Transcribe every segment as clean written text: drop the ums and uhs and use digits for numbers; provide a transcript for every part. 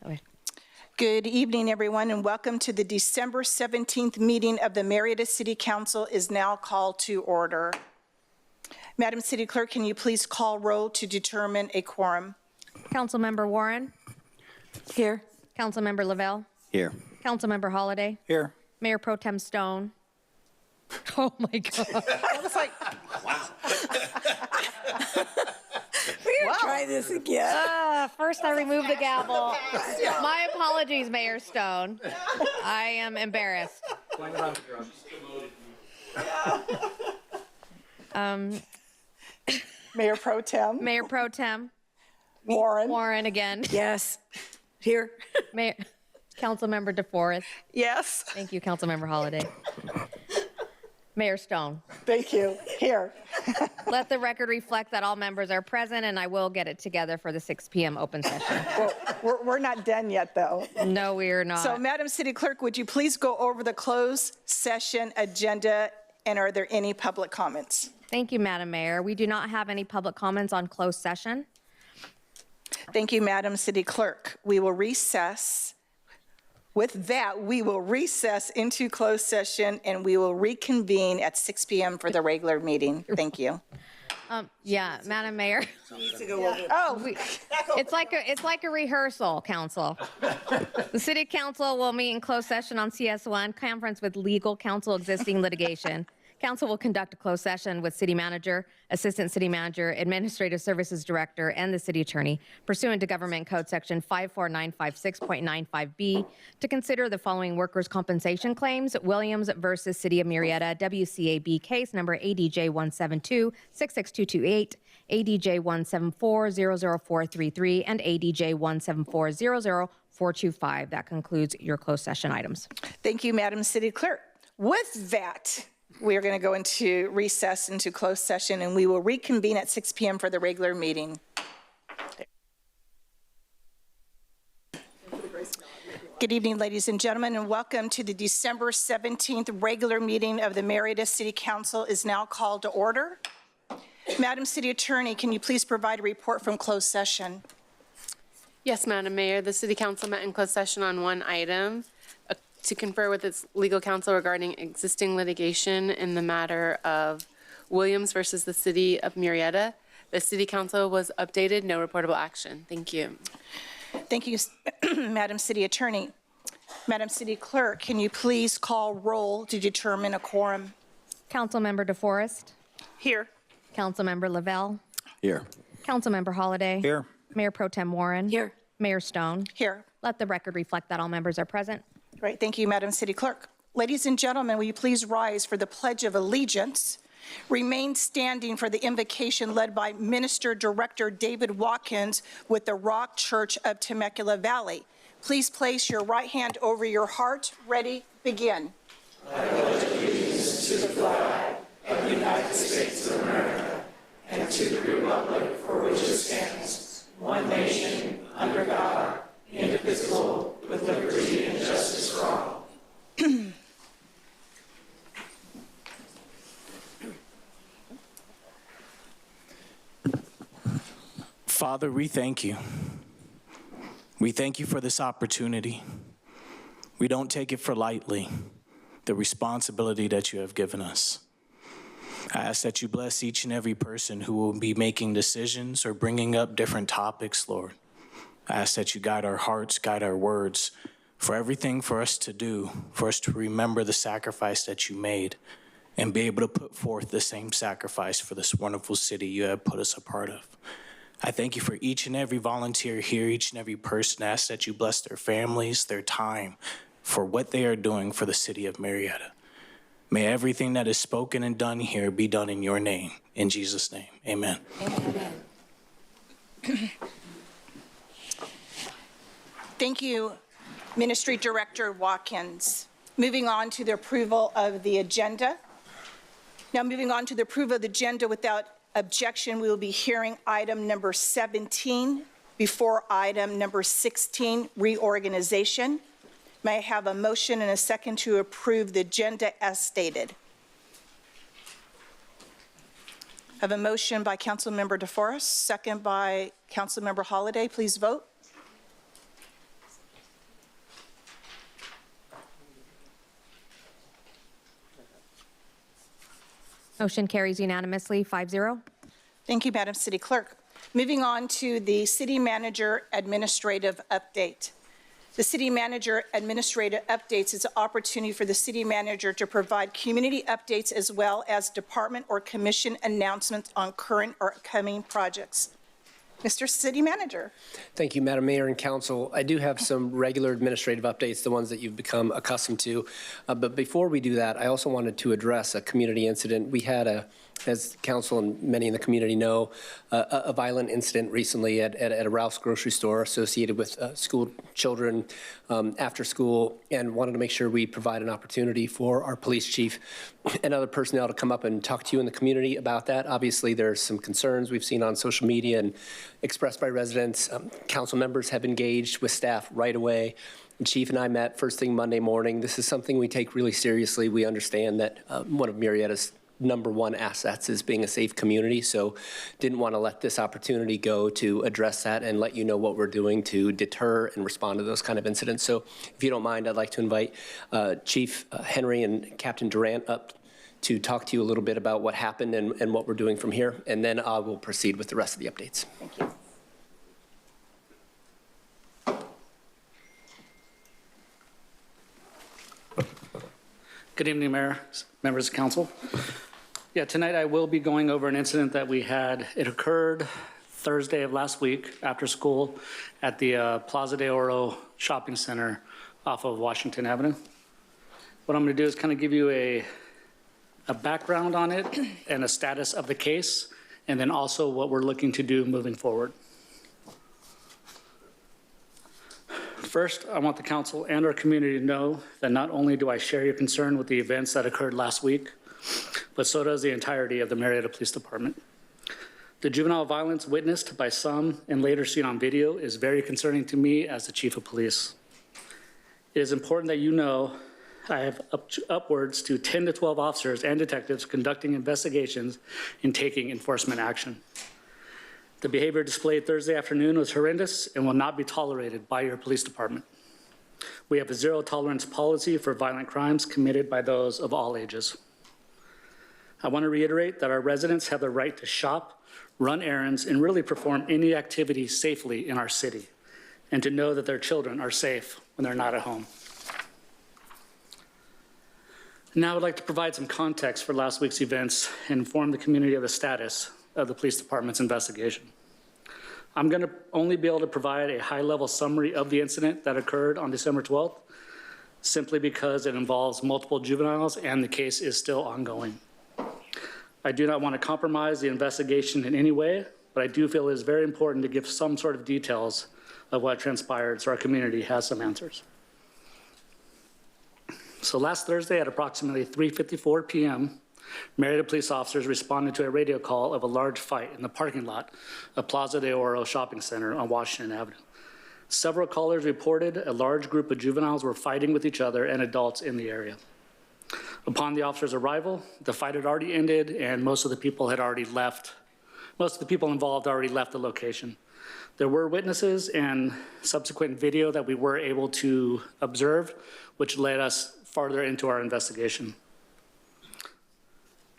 Okay. Good evening, everyone, and welcome to the December 17th meeting of the Murrieta City Council is now called to order. Madam City Clerk, can you please call roll to determine a quorum? Councilmember Warren. Here. Councilmember Lavelle. Here. Councilmember Holliday. Here. Mayor Pro Tem Stone. Oh my God. That was like, We're going to try this again. First I remove the gavel. My apologies, Mayor Stone. I am embarrassed. Mayor Pro Tem Mayor Pro Tem Warren. Warren again. Yes. Here. Mayor, Councilmember DeForest. Yes, Thank you, Councilmember Holliday. Mayor Stone. thank you. Here. Let the record reflect that all members are present, and I will get it together for the 6 p.m. open session. Well, we're not done yet, though. No, we are not. So, Madam City Clerk, would you please go over the closed session agenda, and are there any public comments? Thank you, Madam Mayor. We do not have any public comments on closed session. Thank you, Madam City Clerk. We will recess. With that, we will recess into closed session, and we will reconvene at 6 p.m. for the regular meeting. Thank you. Yeah, Madam Mayor. Oh, It's like a rehearsal, Council. The City Council will meet in closed session on CS1, conference with legal counsel existing litigation. Council will conduct a closed session with City Manager, Assistant City Manager, Administrative Services Director, and the City Attorney pursuant to Government Code Section 54956.95B to consider the following workers' compensation claims: Williams versus City of Murrieta, WCAB case number ADJ 172-66228, ADJ 174-00433, and ADJ 174-00425. That concludes your closed session items. thank you, Madam City Clerk. With that, we are going to go into recess into closed session, and we will reconvene at 6 p.m. for the regular meeting. Good evening, ladies and gentlemen, and welcome to the December 17th regular meeting of the Murrieta City Council is now called to order. Madam City Attorney, can you please provide a report from closed session? Yes, Madam Mayor. The City Council met in closed session on one item to confer with its legal counsel regarding existing litigation in the matter of Williams versus the City of Murrieta. The City Council was updated, no reportable action. Thank you. Thank you, Madam City Attorney. Madam City Clerk, can you please call roll to determine a quorum? Councilmember DeForest. Here. Councilmember Lavelle. Here. Councilmember Holliday. Here. Mayor Pro Tem Warren. Here. Mayor Stone. Here. Let the record reflect that all members are present. Great, thank you, Madam City Clerk. Ladies and gentlemen, will you please rise for the Pledge of Allegiance? Remain standing for the invocation led by Minister Director David Watkins with the Rock Church of Temecula Valley. Please place your right hand over your heart. Ready, begin. I pledge allegiance to the flag of the United States of America and to the republic for which it stands, one nation, under God, indivisible, with liberty and justice for all. Father, we thank you. We thank you for this opportunity. We don't take it for lightly, the responsibility that you have given us. I ask that you bless each and every person who will be making decisions or bringing up different topics, Lord. I ask that you guide our hearts, guide our words, for everything for us to do, for us to remember the sacrifice that you made and be able to put forth the same sacrifice for this wonderful city you have put us a part of. I thank you for each and every volunteer here, each and every person. I ask that you bless their families, their time, for what they are doing for the city of Murrieta. May everything that is spoken and done here be done in your name. In Jesus' name, amen. Amen. Thank you, Ministry Director Watkins. Moving on to the approval of the agenda. Now moving on to the approval of the agenda without objection, we will be hearing item number 17 before item number 16, reorganization. May I have a motion and a second to approve the agenda as stated? I have a motion by Councilmember DeForest, second by Councilmember Holliday. Please vote. Motion carries unanimously, 5-0. Thank you, Madam City Clerk. Moving on to the City Manager Administrative Update. The City Manager Administrative Updates is an opportunity for the City Manager to provide community updates as well as department or commission announcements on current or upcoming projects. Mr. City Manager. Thank you, Madam Mayor and Council. I do have some regular administrative updates, the ones that you've become accustomed to. But before we do that, I also wanted to address a community incident. We had as Council and many in the community know, a violent incident recently at a Ralph's grocery store associated with school children after school, and wanted to make sure we provide an opportunity for our police chief and other personnel to come up and talk to you in the community about that. Obviously, there's some concerns we've seen on social media and expressed by residents. Council members have engaged with staff right away. The chief and I met first thing Monday morning. This is something we take really seriously. We understand that one of Murrieta's #1 assets is being a safe community, so didn't want to let this opportunity go to address that and let you know what we're doing to deter and respond to those kind of incidents. So if you don't mind, I'd like to invite Chief Henry and Captain Durant up to talk to you a little bit about what happened and what we're doing from here, and then I will proceed with the rest of the updates. Thank you. Good evening, Mayor, members of council. Yeah, tonight I will be going over an incident that we had. It occurred Thursday of last week after school at the Plaza de Oro shopping center off of Washington Avenue. What I'm going to do is kind of give you a background on it and a status of the case, and then also what we're looking to do moving forward. First, I want the council and our community to know that not only do I share your concern with the events that occurred last week, but so does the entirety of the Murrieta Police Department. The juvenile violence witnessed by some and later seen on video is very concerning to me as the chief of police. It is important that you know I have upwards to 10 to 12 officers and detectives conducting investigations and taking enforcement action. The behavior displayed Thursday afternoon was horrendous and will not be tolerated by your police department. We have a zero tolerance policy for violent crimes committed by those of all ages. I want to reiterate that our residents have the right to shop, run errands, and really perform any activity safely in our city, and to know that their children are safe when they're not at home. Now I would like to provide some context for last week's events and inform the community of the status of the police department's investigation. I'm going to only be able to provide a high-level summary of the incident that occurred on December 12th, simply because it involves multiple juveniles and the case is still ongoing. I do not want to compromise the investigation in any way, but I do feel it is very important to give some sort of details of what transpired so our community has some answers. So last Thursday at approximately 3:54 p.m., Murrieta police officers responded to a radio call of a large fight in the parking lot of Plaza de Oro shopping center on Washington Avenue. Several callers reported a large group of juveniles were fighting with each other and adults in the area. Upon the officers' arrival, the fight had already ended and most of the people involved already left the location. There were witnesses and subsequent video that we were able to observe, which led us farther into our investigation.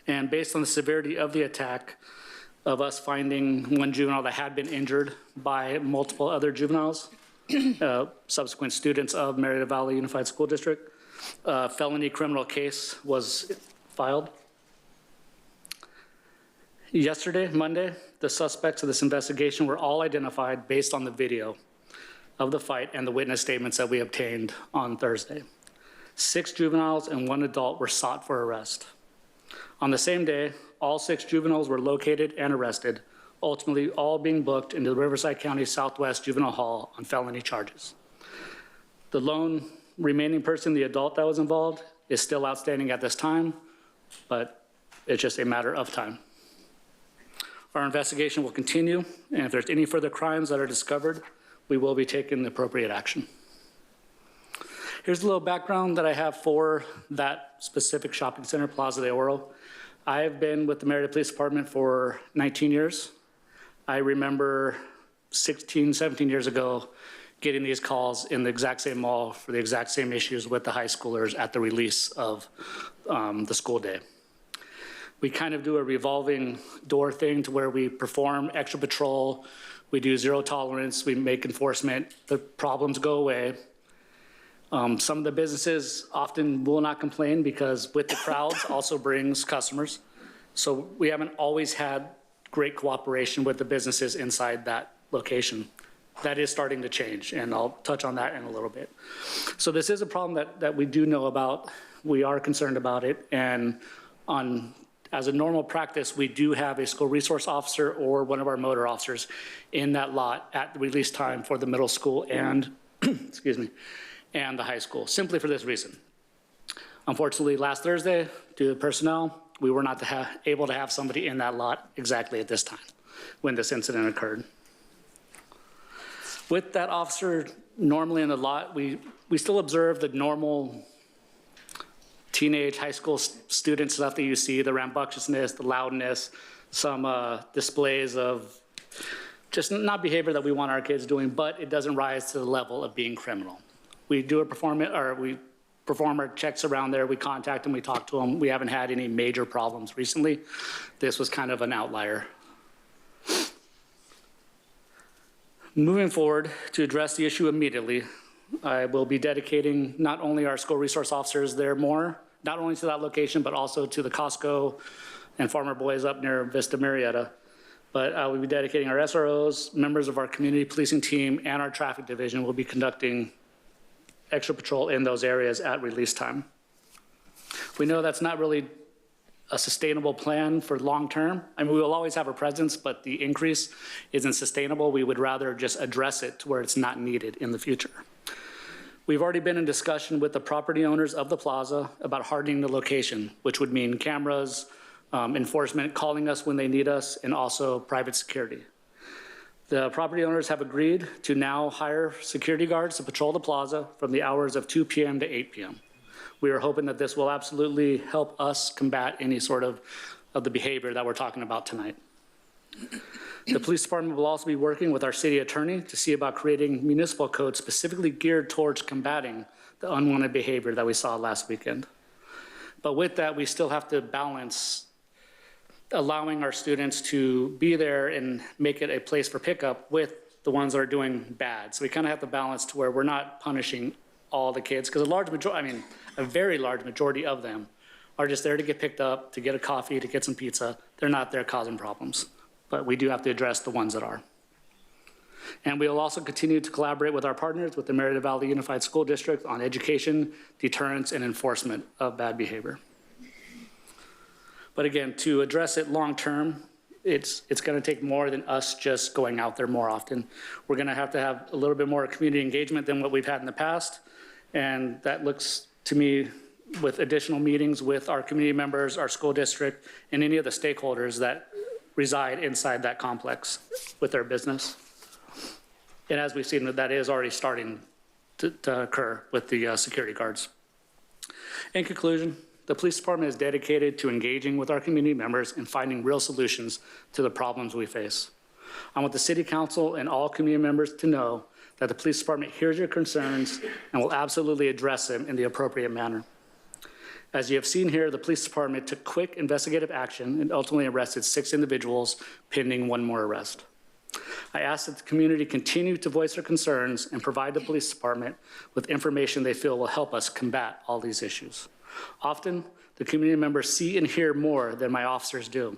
And based on the severity of the attack, of us finding one juvenile that had been injured by multiple other juveniles, subsequent students of Murrieta Valley Unified School District, a felony criminal case was filed. Yesterday, Monday, the suspects of this investigation were all identified based on the video of the fight and the witness statements that we obtained on Thursday. 6 juveniles and 1 adult were sought for arrest. On the same day, all 6 juveniles were located and arrested, ultimately all being booked into the Riverside County Southwest Juvenile Hall on felony charges. The lone remaining person, the adult that was involved, is still outstanding at this time, but it's just a matter of time. Our investigation will continue, and if there's any further crimes that are discovered, we will be taking the appropriate action. Here's a little background that I have for that specific shopping center, Plaza de Oro. I have been with the Murrieta Police Department for 19 years. I remember 16, 17 years ago getting these calls in the exact same mall for the exact same issues with the high schoolers at the release of the school day. We kind of do a revolving door thing to where we perform extra patrol, we do zero tolerance, we make enforcement, the problems go away. Some of the businesses often will not complain because with the crowds also brings customers. So we haven't always had great cooperation with the businesses inside that location. That is starting to change, and I'll touch on that in a little bit. So this is a problem that we do know about. We are concerned about it, and as a normal practice, we do have a school resource officer or one of our motor officers in that lot at the release time for the middle school and, excuse me, and the high school, simply for this reason. Unfortunately, last Thursday, due to personnel, we were not able to have somebody in that lot exactly at this time when this incident occurred. With that officer normally in the lot, we still observe the normal teenage high school student stuff that you see, the rambunctiousness, the loudness, some displays of just not behavior that we want our kids doing, but it doesn't rise to the level of being criminal. We perform our checks around there, we contact them, we talk to them. We haven't had any major problems recently. This was kind of an outlier. Moving forward, to address the issue immediately, I will be dedicating not only our school resource officers there more, not only to that location, but also to the Costco and Farmer Boys up near Vista Murrieta. But I will be dedicating our SROs, members of our community policing team, and our traffic division will be conducting extra patrol in those areas at release time. We know that's not really a sustainable plan for long term. I mean, we will always have a presence, but the increase isn't sustainable. We would rather just address it to where it's not needed in the future. We've already been in discussion with the property owners of the plaza about hardening the location, which would mean cameras, enforcement calling us when they need us, and also private security. The property owners have agreed to now hire security guards to patrol the plaza from the hours of 2 p.m. to 8 p.m. We are hoping that this will absolutely help us combat any sort of the behavior that we're talking about tonight. The police department will also be working with our city attorney to see about creating municipal codes specifically geared towards combating the unwanted behavior that we saw last weekend. But with that, we still have to balance allowing our students to be there and make it a place for pickup with the ones that are doing bad. So we kind of have to balance to where we're not punishing all the kids, because a very large majority of them are just there to get picked up, to get a coffee, to get some pizza. They're not there causing problems, but we do have to address the ones that are. And we will also continue to collaborate with our partners with the Murrieta Valley Unified School District on education, deterrence, and enforcement of bad behavior. But again, to address it long-term, it's gonna take more than us just going out there more often. We're gonna have to have a little bit more community engagement than what we've had in the past. And that looks to me with additional meetings with our community members, our school district, and any of the stakeholders that reside inside that complex with their business. And as we've seen, that is already starting to occur with the security guards. In conclusion, the police department is dedicated to engaging with our community members and finding real solutions to the problems we face. I want the city council and all community members to know that the police department hears your concerns and will absolutely address them in the appropriate manner. As you have seen here, the police department took quick investigative action and ultimately arrested 6 individuals, pending 1 more arrest. I ask that the community continue to voice their concerns and provide the police department with information they feel will help us combat all these issues. Often, the community members see and hear more than my officers do,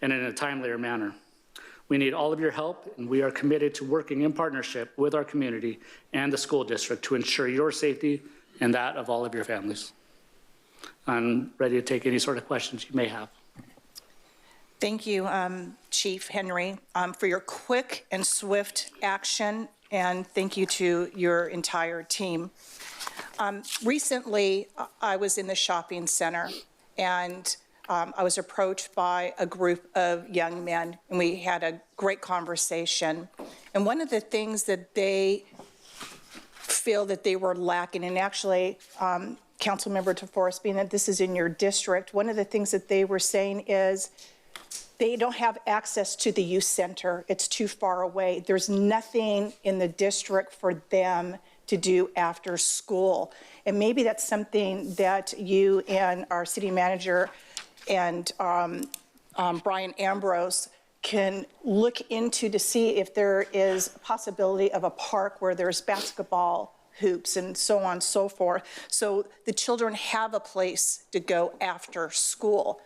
and in a timelier manner. We need all of your help, and we are committed to working in partnership with our community and the school district to ensure your safety and that of all of your families. I'm ready to take any sort of questions you may have. Thank you, Chief Henry, for your quick and swift action, and thank you to your entire team. Recently, I was in the shopping center, and I was approached by a group of young men, and we had a great conversation. And one of the things that they feel that they were lacking, and actually, Councilmember DeForest, being that this is in your district, one of the things that they were saying is they don't have access to the youth center. It's too far away. There's nothing in the district for them to do after school. And maybe that's something that you and our city manager Brian Ambrose can look into to see if there is a possibility of a park where there's basketball hoops and so on and so forth, so the children have a place to go after school.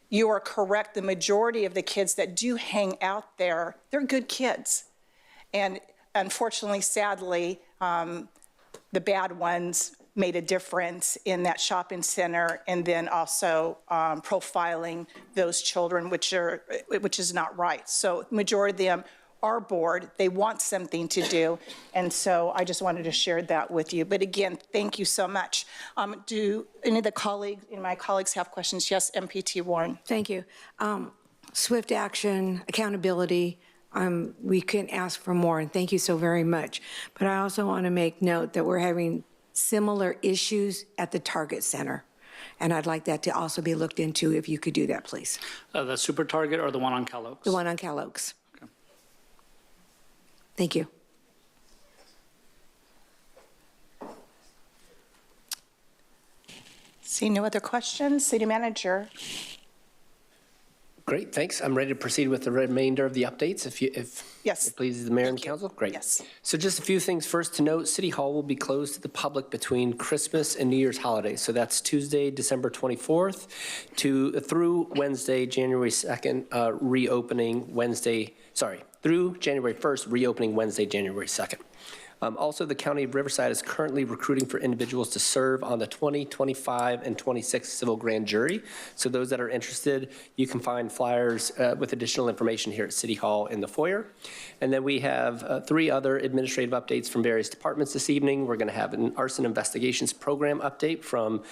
You are correct, the majority of the kids that do hang out there, they're good kids. And unfortunately, sadly, the bad ones made a difference in that shopping center, and then also profiling those children, which is not right. So majority of them are bored, they want something to do, and so I just wanted to share that with you. But again, thank you so much. Do any of my colleagues have questions? Yes, MPT Warren. Thank you. Swift action, accountability, we couldn't ask for more, and thank you so very much. But I also want to make note that we're having similar issues at the Target Center, and I'd like that to also be looked into, if you could do that, please. The Super Target or the one on Cal Oaks? The one on Cal Oaks. Okay. Thank you. See no other questions? City Manager. Great, thanks. I'm ready to proceed with the remainder of the updates, Yes. it pleases the mayor and council. Great. Yes. So just a few things first to note. City Hall will be closed to the public between Christmas and New Year's holidays. So that's Tuesday, December 24th through Wednesday, January 2nd, through January 1st, reopening Wednesday, January 2nd. Also, the County of Riverside is currently recruiting for individuals to serve on the 20, 25, and 26 civil grand jury. So those that are interested, you can find flyers with additional information here at City Hall in the foyer. And then we have 3 other administrative updates from various departments this evening. We're going to have an arson investigations program update from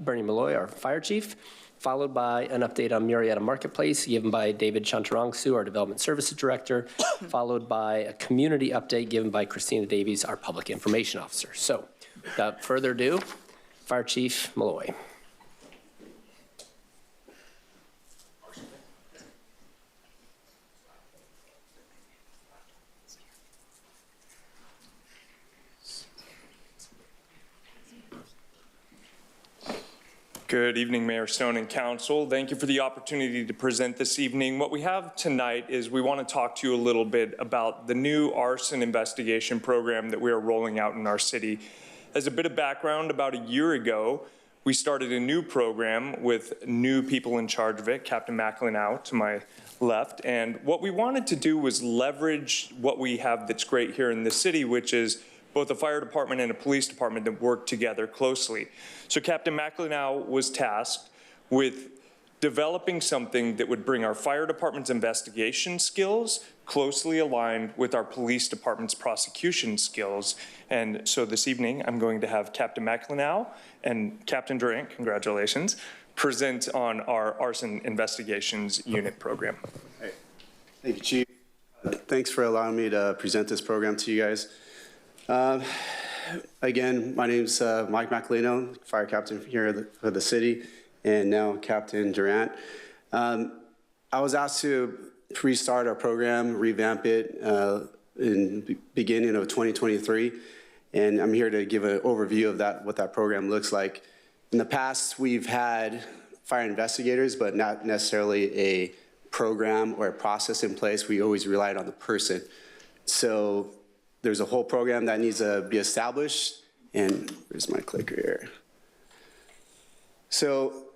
Bernie Malloy, our fire chief, followed by an update on Murrieta Marketplace given by David Chantarangsu, our Development Services Director, followed by a community update given by Christina Davies, our Public Information Officer. So without further ado, Fire Chief Malloy. Good evening, Mayor Stone and Council. Thank you for the opportunity to present this evening. What we have tonight is we want to talk to you a little bit about the new arson investigation program that we are rolling out in our city. As a bit of background, about a year ago, we started a new program with new people in charge of it, Captain McLenau to my left. And what we wanted to do was leverage what we have that's great here in the city, which is both a fire department and a police department that work together closely. So Captain McLenau was tasked with developing something that would bring our fire department's investigation skills closely aligned with our police department's prosecution skills. And so this evening, I'm going to have Captain McLenau and Captain Durant, congratulations, present on our arson investigations unit program. Hey. Thank you, Chief. Thanks for allowing me to present this program to you guys. Again, my name's Mike McLenau, fire captain here for the city, and now Captain Durant. I was asked to restart our program, revamp it in the beginning of 2023, and I'm here to give an overview of what that program looks like. In the past, we've had fire investigators, but not necessarily a program or a process in place. We always relied on the person. So there's a whole program that needs to be established, and where's my clicker here? So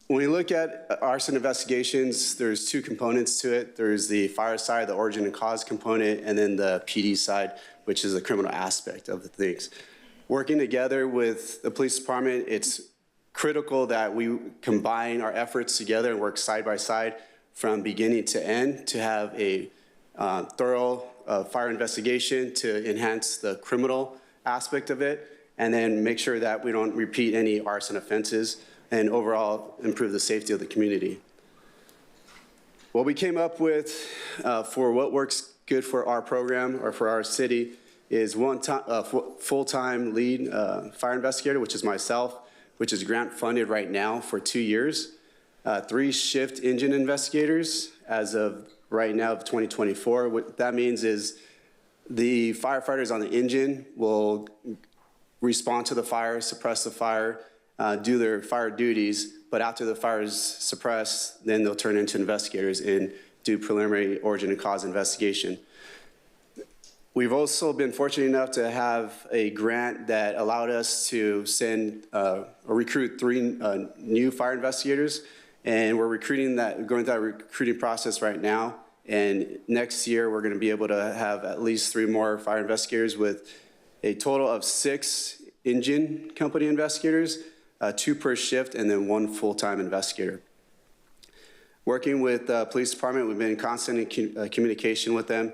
when we look at arson investigations, there's 2 components to it. There's the fire side, the origin and cause component, and then the PD side, which is the criminal aspect of the things. Working together with the police department, it's critical that we combine our efforts together and work side by side from beginning to end to have a thorough fire investigation to enhance the criminal aspect of it, and then make sure that we don't repeat any arson offenses and overall improve the safety of the community. What we came up with for what works good for our program or for our city is one full-time lead fire investigator, which is myself, which is grant funded right now for 2 years. 3 shift engine investigators as of right now of 2024. What that means is the firefighters on the engine will respond to the fire, suppress the fire, do their fire duties, but after the fire is suppressed, then they'll turn into investigators and do preliminary origin and cause investigation. We've also been fortunate enough to have a grant that allowed us to send or recruit 3 new fire investigators, and we're going through that recruiting process right now. And next year, we're going to be able to have at least 3 more fire investigators with a total of 6 engine company investigators, 2 per shift, and then 1 full-time investigator. Working with the police department, we've been in constant communication with them.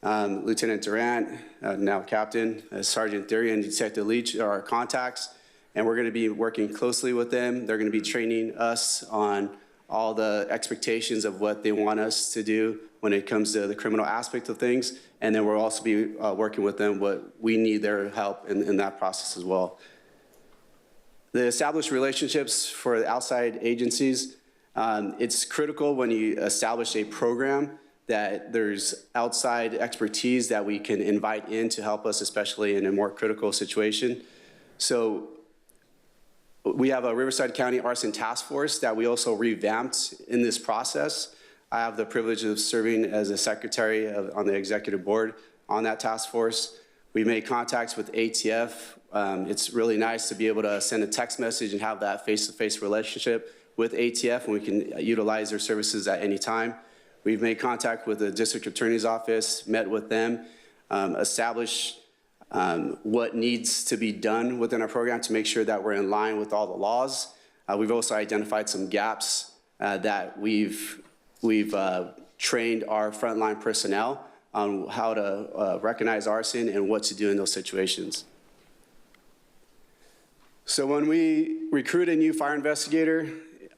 Lieutenant Durant, now Captain, Sergeant Theory, and Detective Leach are our contacts, and we're going to be working closely with them. They're going to be training us on all the expectations of what they want us to do when it comes to the criminal aspect of things, and then we'll also be working with them what we need their help in that process as well. The established relationships for the outside agencies, it's critical when you establish a program that there's outside expertise that we can invite in to help us, especially in a more critical situation. So we have a Riverside County Arson Task Force that we also revamped in this process. I have the privilege of serving as a secretary on the executive board on that task force. We made contacts with ATF. It's really nice to be able to send a text message and have that face-to-face relationship with ATF, and we can utilize their services at any time. We've made contact with the district attorney's office, met with them, established what needs to be done within our program to make sure that we're in line with all the laws. We've also identified some gaps that we've trained our frontline personnel on how to recognize arson and what to do in those situations. So when we recruit a new fire investigator,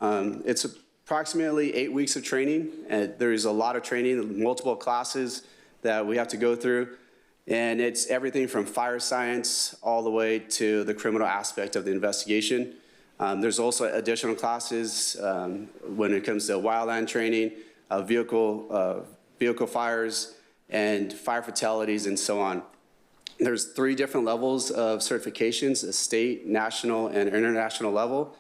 it's approximately 8 weeks of training, and there's a lot of training, multiple classes that we have to go through, and it's everything from fire science all the way to the criminal aspect of the investigation. There's also additional classes when it comes to wildland training, vehicle fires, and fire fatalities, and so on. There's 3 different levels of certifications: a state, national, and international level.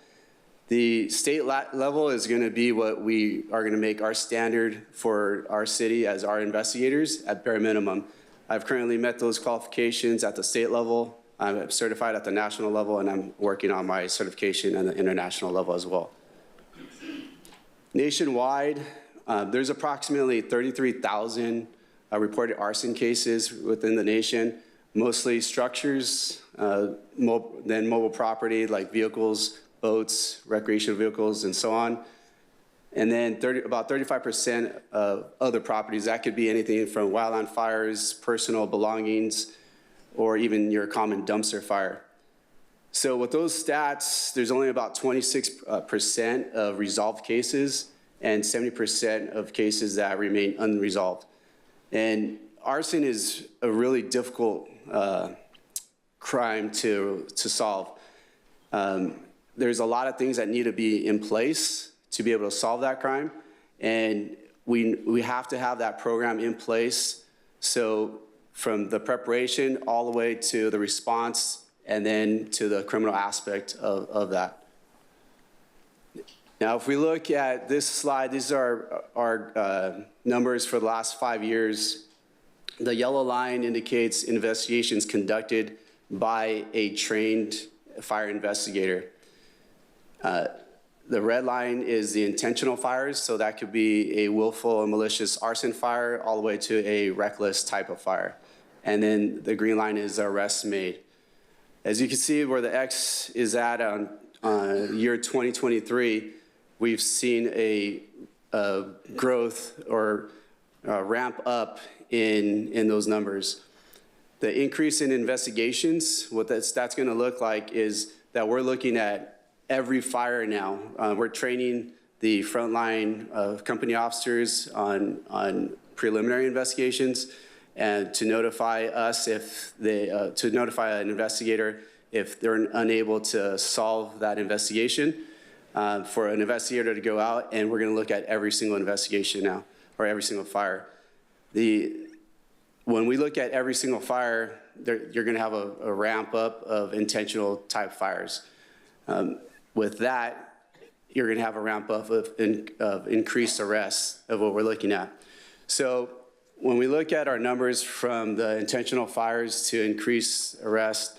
The state level is going to be what we are going to make our standard for our city as our investigators at bare minimum. I've currently met those qualifications at the state level. I'm certified at the national level, and I'm working on my certification at the international level as well. Nationwide, there's approximately 33,000 reported arson cases within the nation, mostly structures, then mobile property like vehicles, boats, recreational vehicles, and so on. And then about 35% of other properties. That could be anything from wildland fires, personal belongings, or even your common dumpster fire. So with those stats, there's only about 26% of resolved cases and 70% of cases that remain unresolved. And arson is a really difficult crime to solve. There's a lot of things that need to be in place to be able to solve that crime, and we have to have that program in place. So from the preparation all the way to the response and then to the criminal aspect of that. Now, if we look at this slide, these are our numbers for the last 5 years. The yellow line indicates investigations conducted by a trained fire investigator. The red line is the intentional fires, so that could be a willful and malicious arson fire all the way to a reckless type of fire. And then the green line is arrests made. As you can see where the X is at on year 2023, we've seen a growth or ramp up in those numbers. The increase in investigations, what that's going to look like is that we're looking at every fire now. We're training the frontline company officers on preliminary investigations and to notify us if they, to notify an investigator if they're unable to solve that investigation, for an investigator to go out, and we're going to look at every single investigation now, or every single fire. When we look at every single fire, you're going to have a ramp up of intentional type fires. With that, you're going to have a ramp up of increased arrests of what we're looking at. So when we look at our numbers from the intentional fires to increase arrest,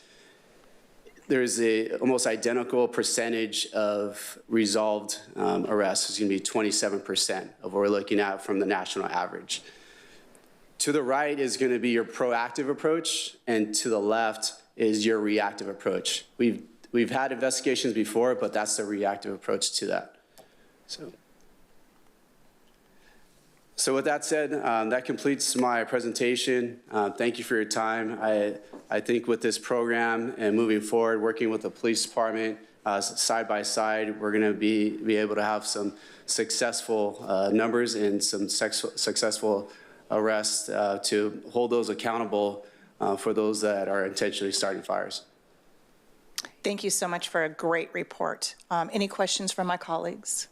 there's a almost identical percentage of resolved arrests. It's going to be 27% of what we're looking at from the national average. To the right is going to be your proactive approach, and to the left is your reactive approach. We've had investigations before, but that's the reactive approach to that. So with that said, that completes my presentation. Thank you for your time. I think with this program and moving forward, working with the police department side by side, we're going to be able to have some successful numbers and some successful arrests to hold those accountable for those that are intentionally starting fires. Thank you so much for a great report. Any questions from my colleagues?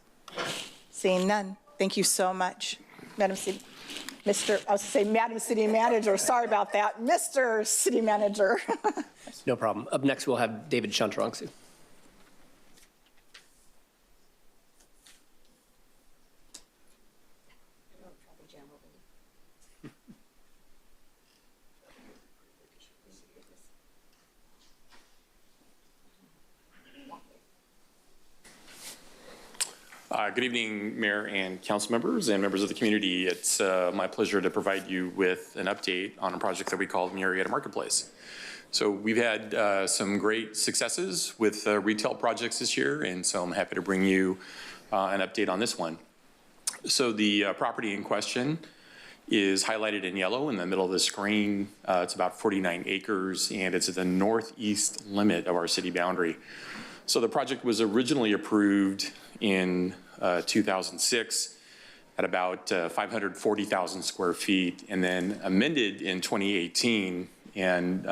Seeing none, thank you so much. Madam City Manager, sorry about that. Mr. City Manager. No problem. Up next, we'll have David Shuntrongsu. Good evening, Mayor and council members and members of the community. It's my pleasure to provide you with an update on a project that we call Murrieta Marketplace. So we've had some great successes with retail projects this year, and so I'm happy to bring you an update on this one. So the property in question is highlighted in yellow in the middle of the screen. It's about 49 acres, and it's at the northeast limit of our city boundary. So the project was originally approved in 2006 at about 540,000 square feet, and then amended in 2018. And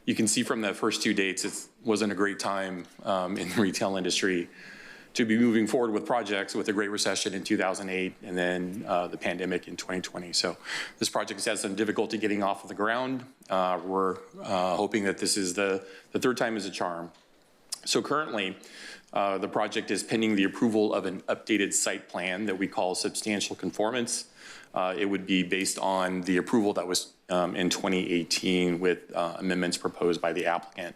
you can see from the first two dates, it wasn't a great time in the retail industry to be moving forward with projects, with a great recession in 2008 and then the pandemic in 2020. So this project has had some difficulty getting off of the ground. We're hoping that this is the third time is a charm. So currently, the project is pending the approval of an updated site plan that we call substantial conformance. It would be based on the approval that was in 2018 with amendments proposed by the applicant.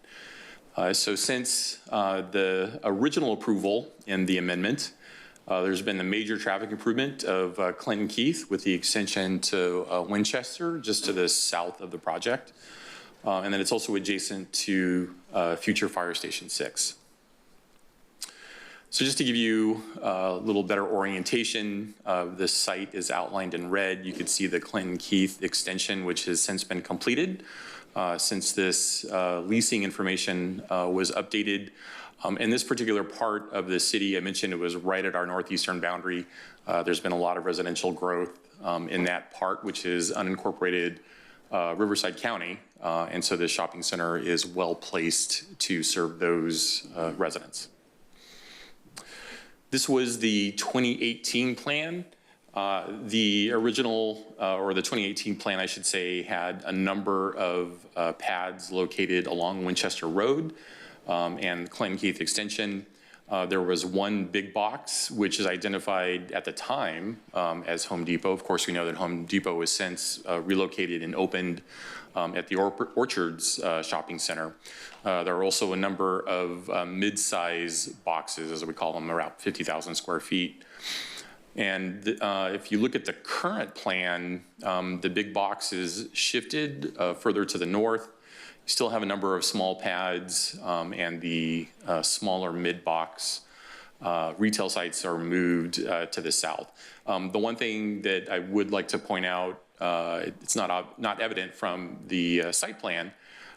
So since the original approval and the amendment, there's been a major traffic improvement of Clinton Keith with the extension to Winchester, just to the south of the project. And then it's also adjacent to future Fire Station 6. So just to give you a little better orientation, this site is outlined in red. You can see the Clinton Keith extension, which has since been completed since this leasing information was updated. In this particular part of the city, I mentioned it was right at our northeastern boundary. There's been a lot of residential growth in that part, which is unincorporated Riverside County. And so this shopping center is well placed to serve those residents. This was the 2018 plan. The original, or the 2018 plan, I should say, had a number of pads located along Winchester Road and Clinton Keith Extension. There was one big box, which is identified at the time as Home Depot. Of course, we know that Home Depot was since relocated and opened at the Orchards Shopping Center. There are also a number of mid-size boxes, as we call them, around 50,000 square feet. And if you look at the current plan, the big box is shifted further to the north. You still have a number of small pads, and the smaller mid-box retail sites are moved to the south. The one thing that I would like to point out, it's not evident from the site plan,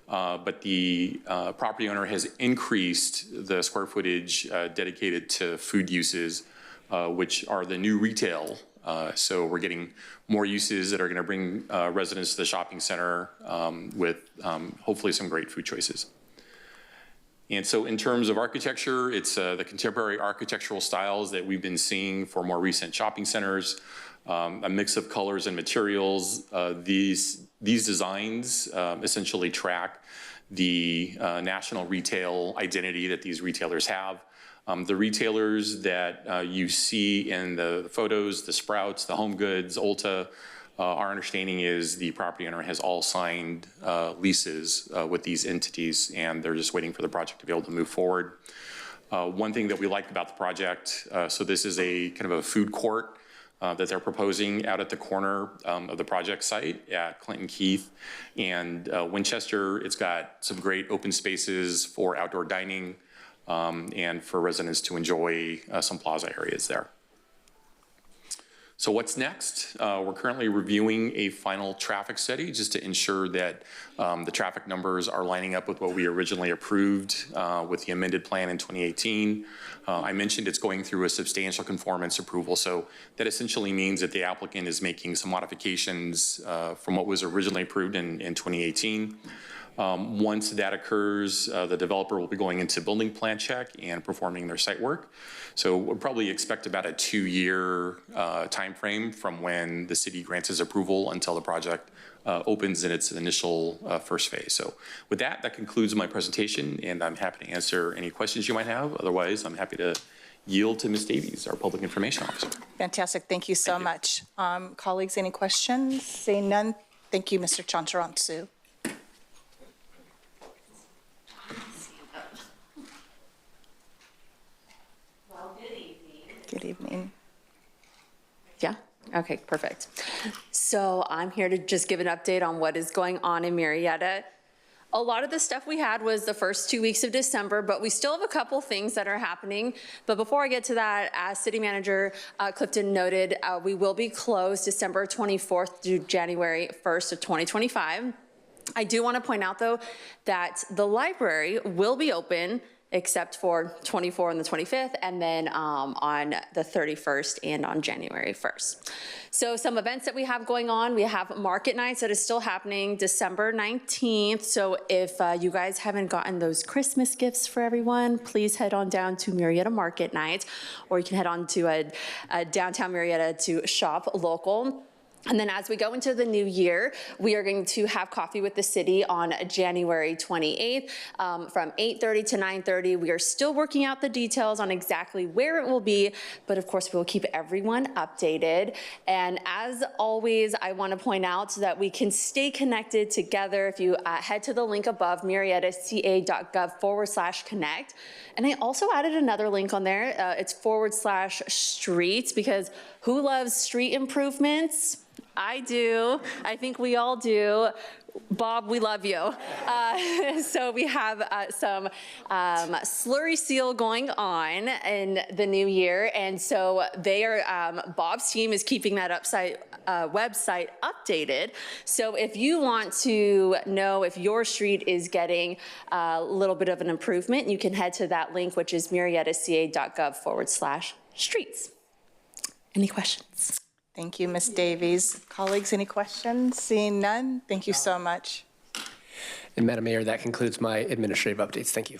but the property owner has increased the square footage dedicated to food uses, which are the new retail. So we're getting more uses that are going to bring residents to the shopping center with hopefully some great food choices. And so in terms of architecture, it's the contemporary architectural styles that we've been seeing for more recent shopping centers, a mix of colors and materials. These designs essentially track the national retail identity that these retailers have. The retailers that you see in the photos, the Sprouts, the Home Goods, Ulta, our understanding is the property owner has all signed leases with these entities, and they're just waiting for the project to be able to move forward. One thing that we liked about the project, so this is a kind of a food court that they're proposing out at the corner of the project site at Clinton Keith and Winchester. It's got some great open spaces for outdoor dining and for residents to enjoy some plaza areas there. So what's next? We're currently reviewing a final traffic study just to ensure that the traffic numbers are lining up with what we originally approved with the amended plan in 2018. I mentioned it's going through a substantial conformance approval, so that essentially means that the applicant is making some modifications from what was originally approved in 2018. Once that occurs, the developer will be going into building plan check and performing their site work. So we'll probably expect about a 2-year time frame from when the city grants its approval until the project opens in its initial first phase. So with that, that concludes my presentation, and I'm happy to answer any questions you might have. Otherwise, I'm happy to yield to Ms. Davies, our Public Information Officer. Fantastic. Thank you so much. Colleagues, any questions? Seeing none, thank you, Mr. Chantarantsu. Good evening. Yeah, okay, perfect. So I'm here to just give an update on what is going on in Murrieta. A lot of the stuff we had was the first 2 weeks of December, but we still have a couple things that are happening. But before I get to that, as City Manager Clifton noted, we will be closed December 24th through January 1st of 2025. I do want to point out, though, that the library will be open except for 24 and the 25th, and then on the 31st and on January 1st. So some events that we have going on, we have Market Nights that is still happening December 19th. So if you guys haven't gotten those Christmas gifts for everyone, please head on down to Murrieta Market Night, or you can head on to a downtown Murrieta to shop local. And then as we go into the new year, we are going to have coffee with the city on January 28th from 8:30 to 9:30. We are still working out the details on exactly where it will be, but of course we will keep everyone updated. And as always, I want to point out that we can stay connected together if you head to the link above, murrietaca.gov/connect. And I also added another link on there. It's /streets, because who loves street improvements? I do. I think we all do. Bob, we love you. So we have some slurry seal going on in the new year. And so they are, Bob's team is keeping that website updated. So if you want to know if your street is getting a little bit of an improvement, you can head to that link, which is murrietaca.gov/streets. Any questions? Thank you, Ms. Davies. Colleagues, any questions? Seeing none, thank you so much. And Madam Mayor, that concludes my administrative updates. Thank you.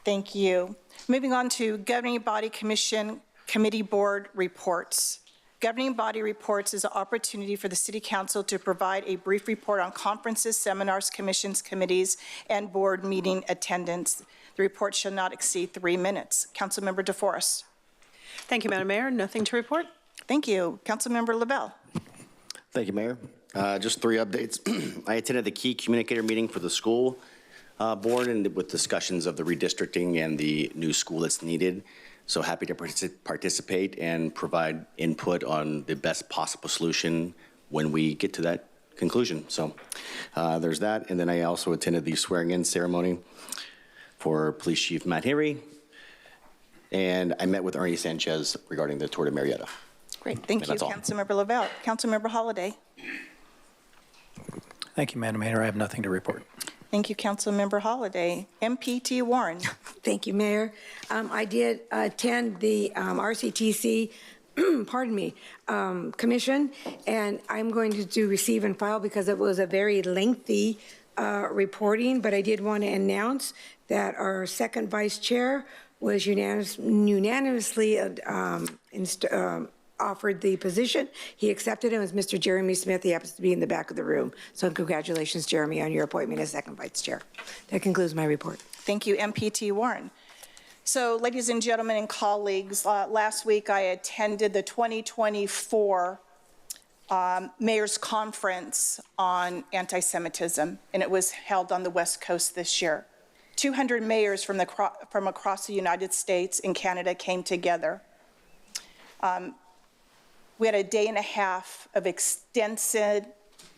Thank you. Moving on to Governing Body Commission Committee Board reports. Governing Body reports is an opportunity for the City Council to provide a brief report on conferences, seminars, commissions, committees, and board meeting attendance. The report shall not exceed 3 minutes. Councilmember DeForest. Thank you, Madam Mayor. Nothing to report. Thank you. Councilmember LaBelle. Thank you, Mayor. Just 3 updates. I attended the key communicator meeting for the school board and with discussions of the redistricting and the new school that's needed. So happy to participate and provide input on the best possible solution when we get to that conclusion. So there's that. And then I also attended the swearing-in ceremony for Police Chief Matt Henry. And I met with Ernie Sanchez regarding the Tour de Murrieta. Great, thank you, Councilmember LaBelle. Councilmember Holliday. Thank you, Madam Mayor. I have nothing to report. Thank you, Councilmember Holliday. MPT Warren. Thank you, Mayor. I did attend the RCTC, pardon me, commission, and I'm going to do receive and file because it was a very lengthy reporting, but I did want to announce that our second vice chair was unanimously offered the position. He accepted it. It was Mr. Jeremy Smith. He happens to be in the back of the room. So congratulations, Jeremy, on your appointment as second vice chair. That concludes my report. Thank you, MPT Warren. So, ladies and gentlemen and colleagues, last week I attended the 2024 Mayor's Conference on Anti-Semitism, and it was held on the West Coast this year. 200 mayors from across the United States and Canada came together. We had a day and a half of extensive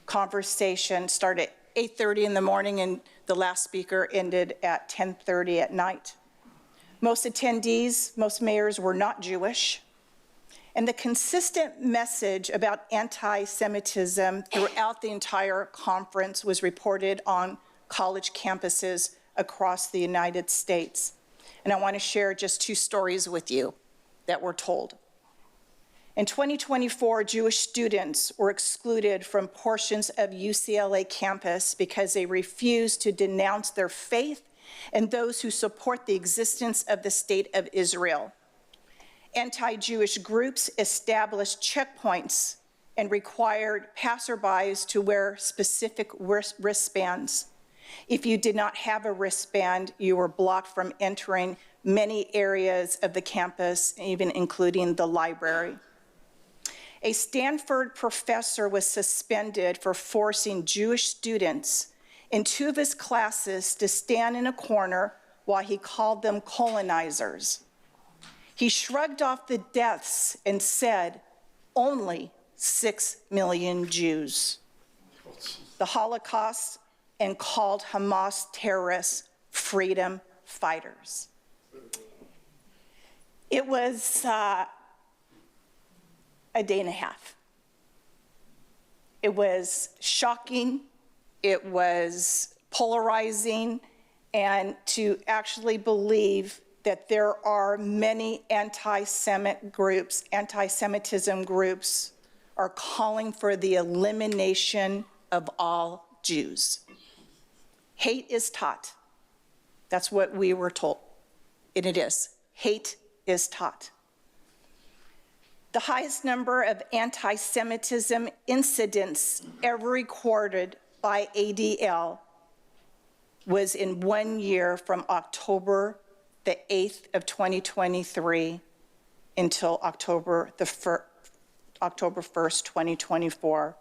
conversation, started at 8:30 in the morning, and the last speaker ended at 10:30 at night. Most attendees, most mayors were not Jewish. And the consistent message about anti-Semitism throughout the entire conference was reported on college campuses across the United States. And I want to share just two stories with you that were told. In 2024, Jewish students were excluded from portions of UCLA campus because they refused to denounce their faith and those who support the existence of the State of Israel. Anti-Jewish groups established checkpoints and required passerbys to wear specific wristbands. If you did not have a wristband, you were blocked from entering many areas of the campus, even including the library. A Stanford professor was suspended for forcing Jewish students in two of his classes to stand in a corner while he called them colonizers. He shrugged off the deaths and said, only 6 million Jews. The Holocaust, and called Hamas terrorists freedom fighters. It was a day and a half. It was shocking, it was polarizing, and to actually believe that there are many anti-Semitism groups are calling for the elimination of all Jews. Hate is taught. That's what we were told, and it is. Hate is taught. The highest number of anti-Semitism incidents ever recorded by ADL was in 1 year from October the 8th of 2023 until October 1st, 2024.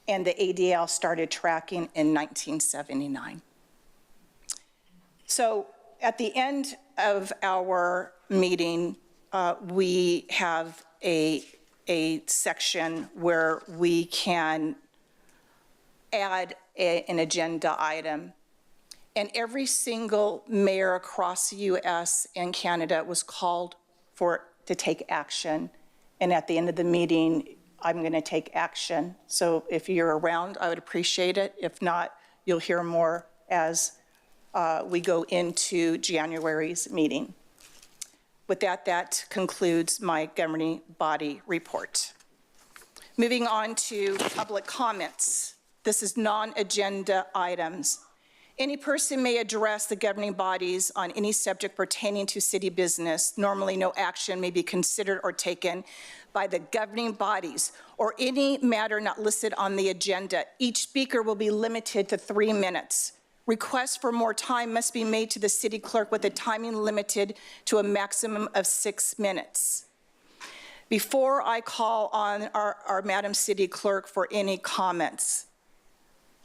And the ADL started tracking in 1979. So at the end of our meeting, we have a section where we can add an agenda item. And every single mayor across the US and Canada was called to take action. And at the end of the meeting, I'm going to take action. So if you're around, I would appreciate it. If not, you'll hear more as we go into January's meeting. With that, that concludes my governing body report. Moving on to public comments. This is non-agenda items. Any person may address the governing bodies on any subject pertaining to city business. Normally, no action may be considered or taken by the governing bodies or any matter not listed on the agenda. Each speaker will be limited to 3 minutes. Requests for more time must be made to the city clerk with a timing limited to a maximum of 6 minutes. Before I call on our Madam City Clerk for any comments,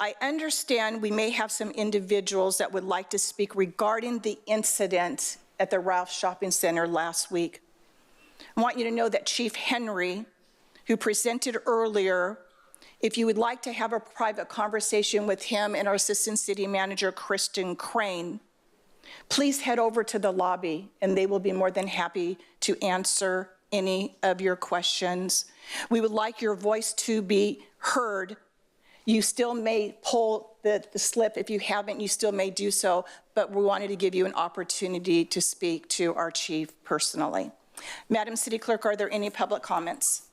I understand we may have some individuals that would like to speak regarding the incident at the Ralph Shopping Center last week. I want you to know that Chief Henry, who presented earlier, if you would like to have a private conversation with him and our Assistant City Manager, Kristen Crane, please head over to the lobby and they will be more than happy to answer any of your questions. We would like your voice to be heard. You still may pull the slip. If you haven't, you still may do so, but we wanted to give you an opportunity to speak to our chief personally. Madam City Clerk, are there any public comments?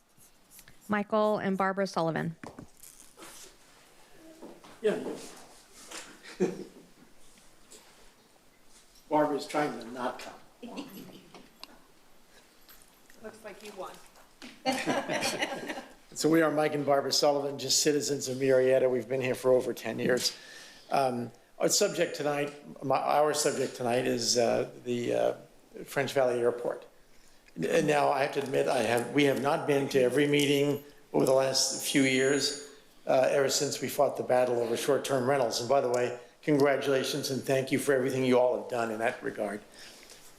Michael and Barbara Sullivan. Yeah. Barbara's trying to not come. Looks like you won. So we are Mike and Barbara Sullivan, just citizens of Murrieta. We've been here for over 10 years. Our subject tonight is the French Valley Airport. And now I have to admit, we have not been to every meeting over the last few years, ever since we fought the battle over short-term rentals. And by the way, congratulations and thank you for everything you all have done in that regard.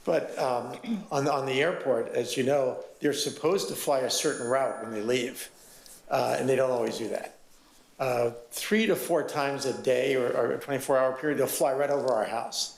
But on the airport, as you know, they're supposed to fly a certain route when they leave, and they don't always do that. 3 to 4 times a day or a 24-hour period, they'll fly right over our house.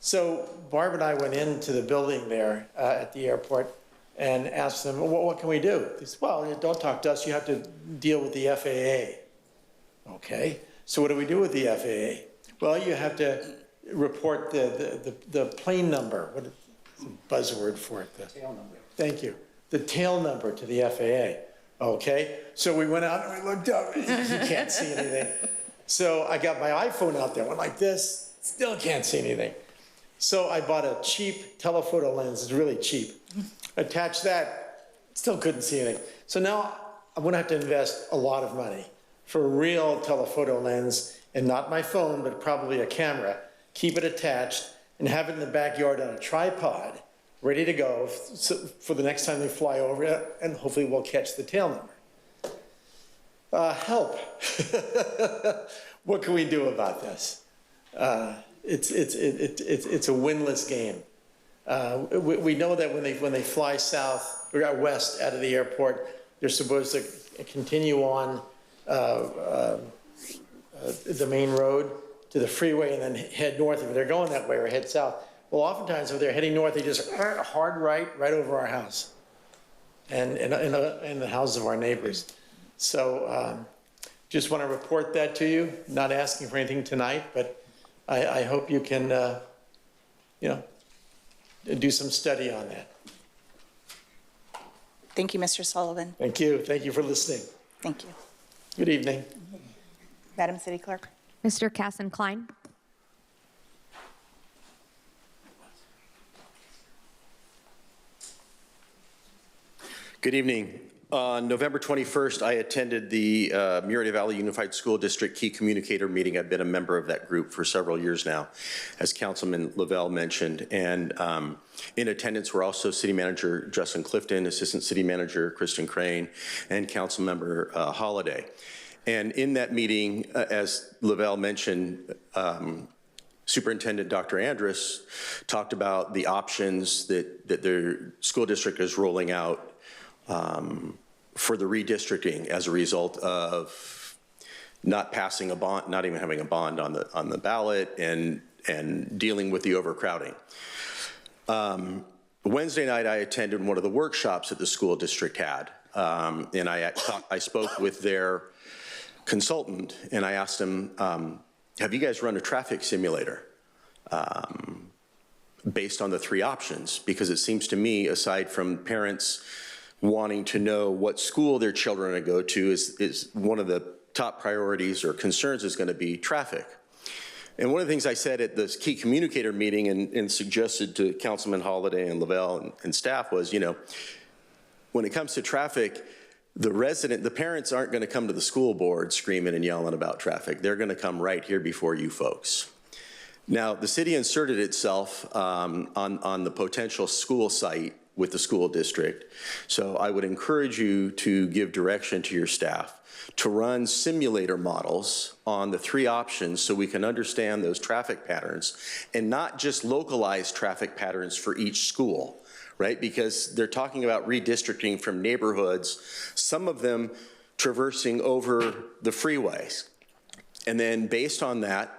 So Barb and I went into the building there at the airport and asked them, well, what can we do? They said, well, don't talk to us, you have to deal with the FAA. Okay, so what do we do with the FAA? Well, you have to report the plane number. What is the buzzword for it? The tail number. Thank you. The tail number to the FAA. Okay, so we went out and we looked up. You can't see anything. So I got my iPhone out there, went like this, still can't see anything. So I bought a cheap telephoto lens, it's really cheap. Attached that, still couldn't see anything. So now I'm gonna have to invest a lot of money for a real telephoto lens, and not my phone, but probably a camera, keep it attached, and have it in the backyard on a tripod, ready to go for the next time they fly over it, and hopefully we'll catch the tail number. Help. What can we do about this? It's a winless game. We know that when they fly south or west out of the airport, they're supposed to continue on the main road to the freeway and then head north if they're going that way, or head south. Well, oftentimes if they're heading north, they just hard right over our house and in the houses of our neighbors. So just want to report that to you, not asking for anything tonight, but I hope you can, do some study on that. Thank you, Mr. Sullivan. Thank you. Thank you for listening. Thank you. Good evening. Madam City Clerk. Mr. Kassan-Klein. Good evening. On November 21st, I attended the Murrieta Valley Unified School District Key Communicator meeting. I've been a member of that group for several years now, as Councilman Lavelle mentioned. And in attendance were also City Manager Justin Clifton, Assistant City Manager Kristen Crane, and Councilmember Holliday. And in that meeting, as Lavelle mentioned, Superintendent Dr. Andrus talked about the options that their school district is rolling out for the redistricting as a result of not passing a bond, not even having a bond on the ballot, and dealing with the overcrowding. Wednesday night, I attended one of the workshops that the school district had, and I spoke with their consultant, and I asked him, have you guys run a traffic simulator based on the 3 options? Because it seems to me, aside from parents wanting to know what school their children are going to go to, is one of the top priorities or concerns is going to be traffic. And one of the things I said at this key communicator meeting and suggested to Councilman Holliday and Lavelle and staff was, when it comes to traffic, the parents aren't going to come to the school board screaming and yelling about traffic. They're going to come right here before you folks. Now, the city inserted itself on the potential school site with the school district. So I would encourage you to give direction to your staff to run simulator models on the 3 options so we can understand those traffic patterns and not just localized traffic patterns for each school, right? Because they're talking about redistricting from neighborhoods, some of them traversing over the freeways. And then based on that,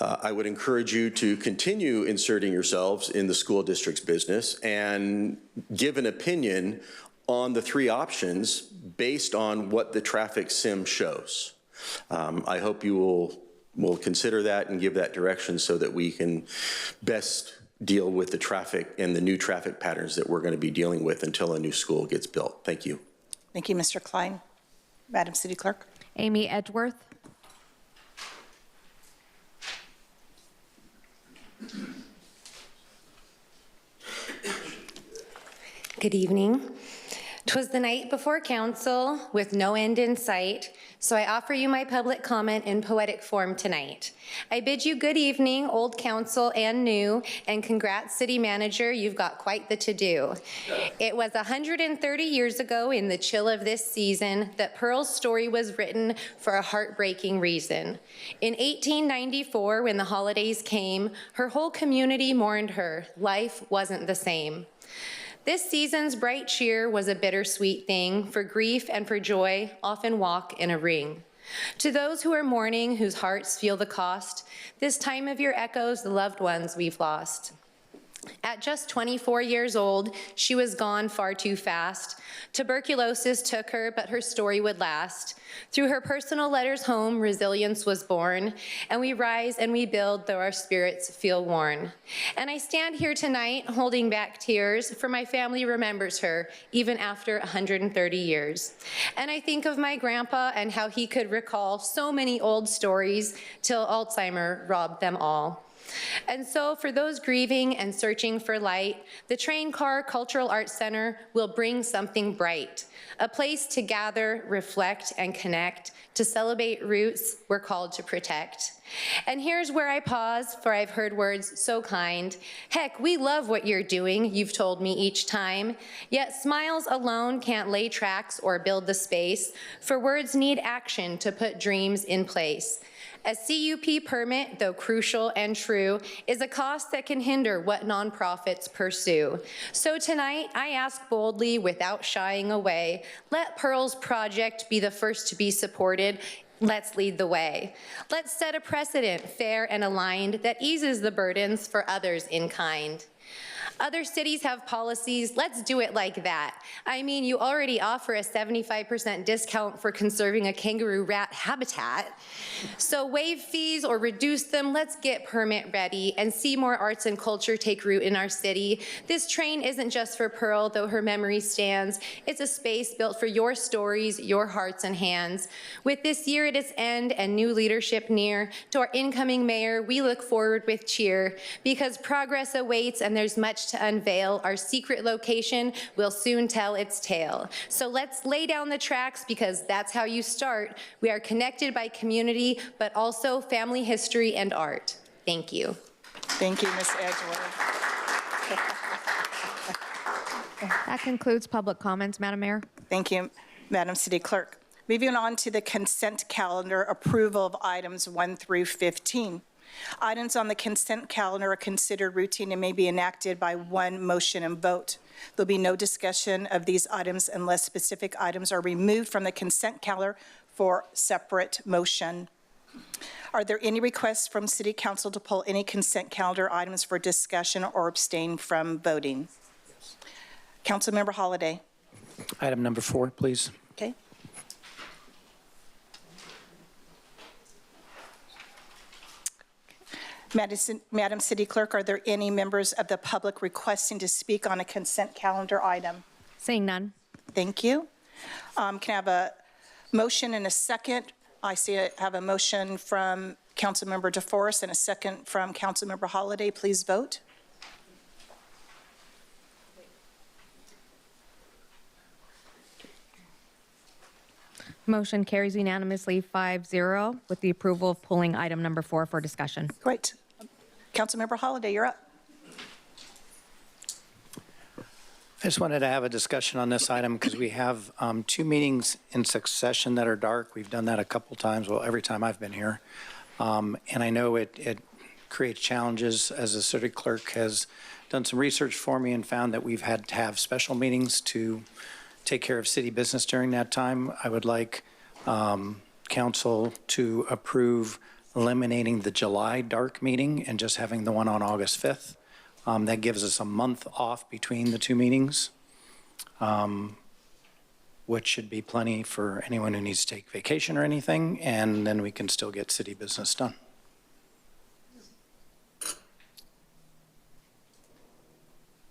I would encourage you to continue inserting yourselves in the school district's business and give an opinion on the 3 options based on what the traffic sim shows. I hope you will consider that and give that direction so that we can best deal with the traffic and the new traffic patterns that we're going to be dealing with until a new school gets built. Thank you. Thank you, Mr. Klein. Madam City Clerk. Amy Edgeworth. Good evening. 'Twas the night before council, with no end in sight, so I offer you my public comment in poetic form tonight. I bid you good evening, old council and new, and congrats, city manager, you've got quite the to-do. It was 130 years ago in the chill of this season that Pearl's story was written for a heartbreaking reason. In 1894, when the holidays came, her whole community mourned her. Life wasn't the same. This season's bright cheer was a bittersweet thing, for grief and for joy often walk in a ring. To those who are mourning, whose hearts feel the cost, this time of year echoes the loved ones we've lost. At just 24 years old, she was gone far too fast. Tuberculosis took her, but her story would last. Through her personal letters home, resilience was born, and we rise and we build though our spirits feel worn. And I stand here tonight holding back tears, for my family remembers her, even after 130 years. And I think of my grandpa and how he could recall so many old stories till Alzheimer robbed them all. And so for those grieving and searching for light, the Train Car Cultural Arts Center will bring something bright, a place to gather, reflect, and connect, to celebrate roots we're called to protect. And here's where I pause, for I've heard words so kind. Heck, we love what you're doing, you've told me each time. Yet smiles alone can't lay tracks or build the space, for words need action to put dreams in place. A CUP permit, though crucial and true, is a cost that can hinder what nonprofits pursue. So tonight, I ask boldly, without shying away, let Pearl's project be the first to be supported. Let's lead the way. Let's set a precedent, fair and aligned, that eases the burdens for others in kind. Other cities have policies, let's do it like that. I mean, you already offer a 75% discount for conserving a kangaroo rat habitat. So waive fees or reduce them, let's get permit ready and see more arts and culture take root in our city. This train isn't just for Pearl, though her memory stands. It's a space built for your stories, your hearts and hands. With this year at its end and new leadership near, to our incoming mayor, we look forward with cheer, because progress awaits and there's much to unveil. Our secret location will soon tell its tale. So let's lay down the tracks, because that's how you start. We are connected by community, but also family history and art. Thank you. Thank you, Ms. Edgeworth. That concludes public comments, Madam Mayor. Thank you, Madam City Clerk. Moving on to the consent calendar, approval of items 1 through 15. Items on the consent calendar are considered routine and may be enacted by one motion and vote. There'll be no discussion of these items unless specific items are removed from the consent calendar for separate motion. Are there any requests from City Council to pull any consent calendar items for discussion or abstain from voting? Councilmember Holliday. Item number 4, please. Okay. Madam City Clerk, are there any members of the public requesting to speak on a consent calendar item? Seeing none. Thank you. Can I have a motion and a second? I see I have a motion from Councilmember DeForest and a second from Councilmember Holliday. Please vote. Motion carries unanimously 5-0 with the approval of pulling item number 4 for discussion. Great. Councilmember Holliday, you're up. I just wanted to have a discussion on this item because we have 2 meetings in succession that are dark. We've done that a couple times, well, every time I've been here. And I know it creates challenges, as the city clerk has done some research for me and found that we've had to have special meetings to take care of city business during that time. I would like council to approve eliminating the July dark meeting and just having the one on August 5th. That gives us a month off between the 2 meetings, which should be plenty for anyone who needs to take vacation or anything, and then we can still get city business done.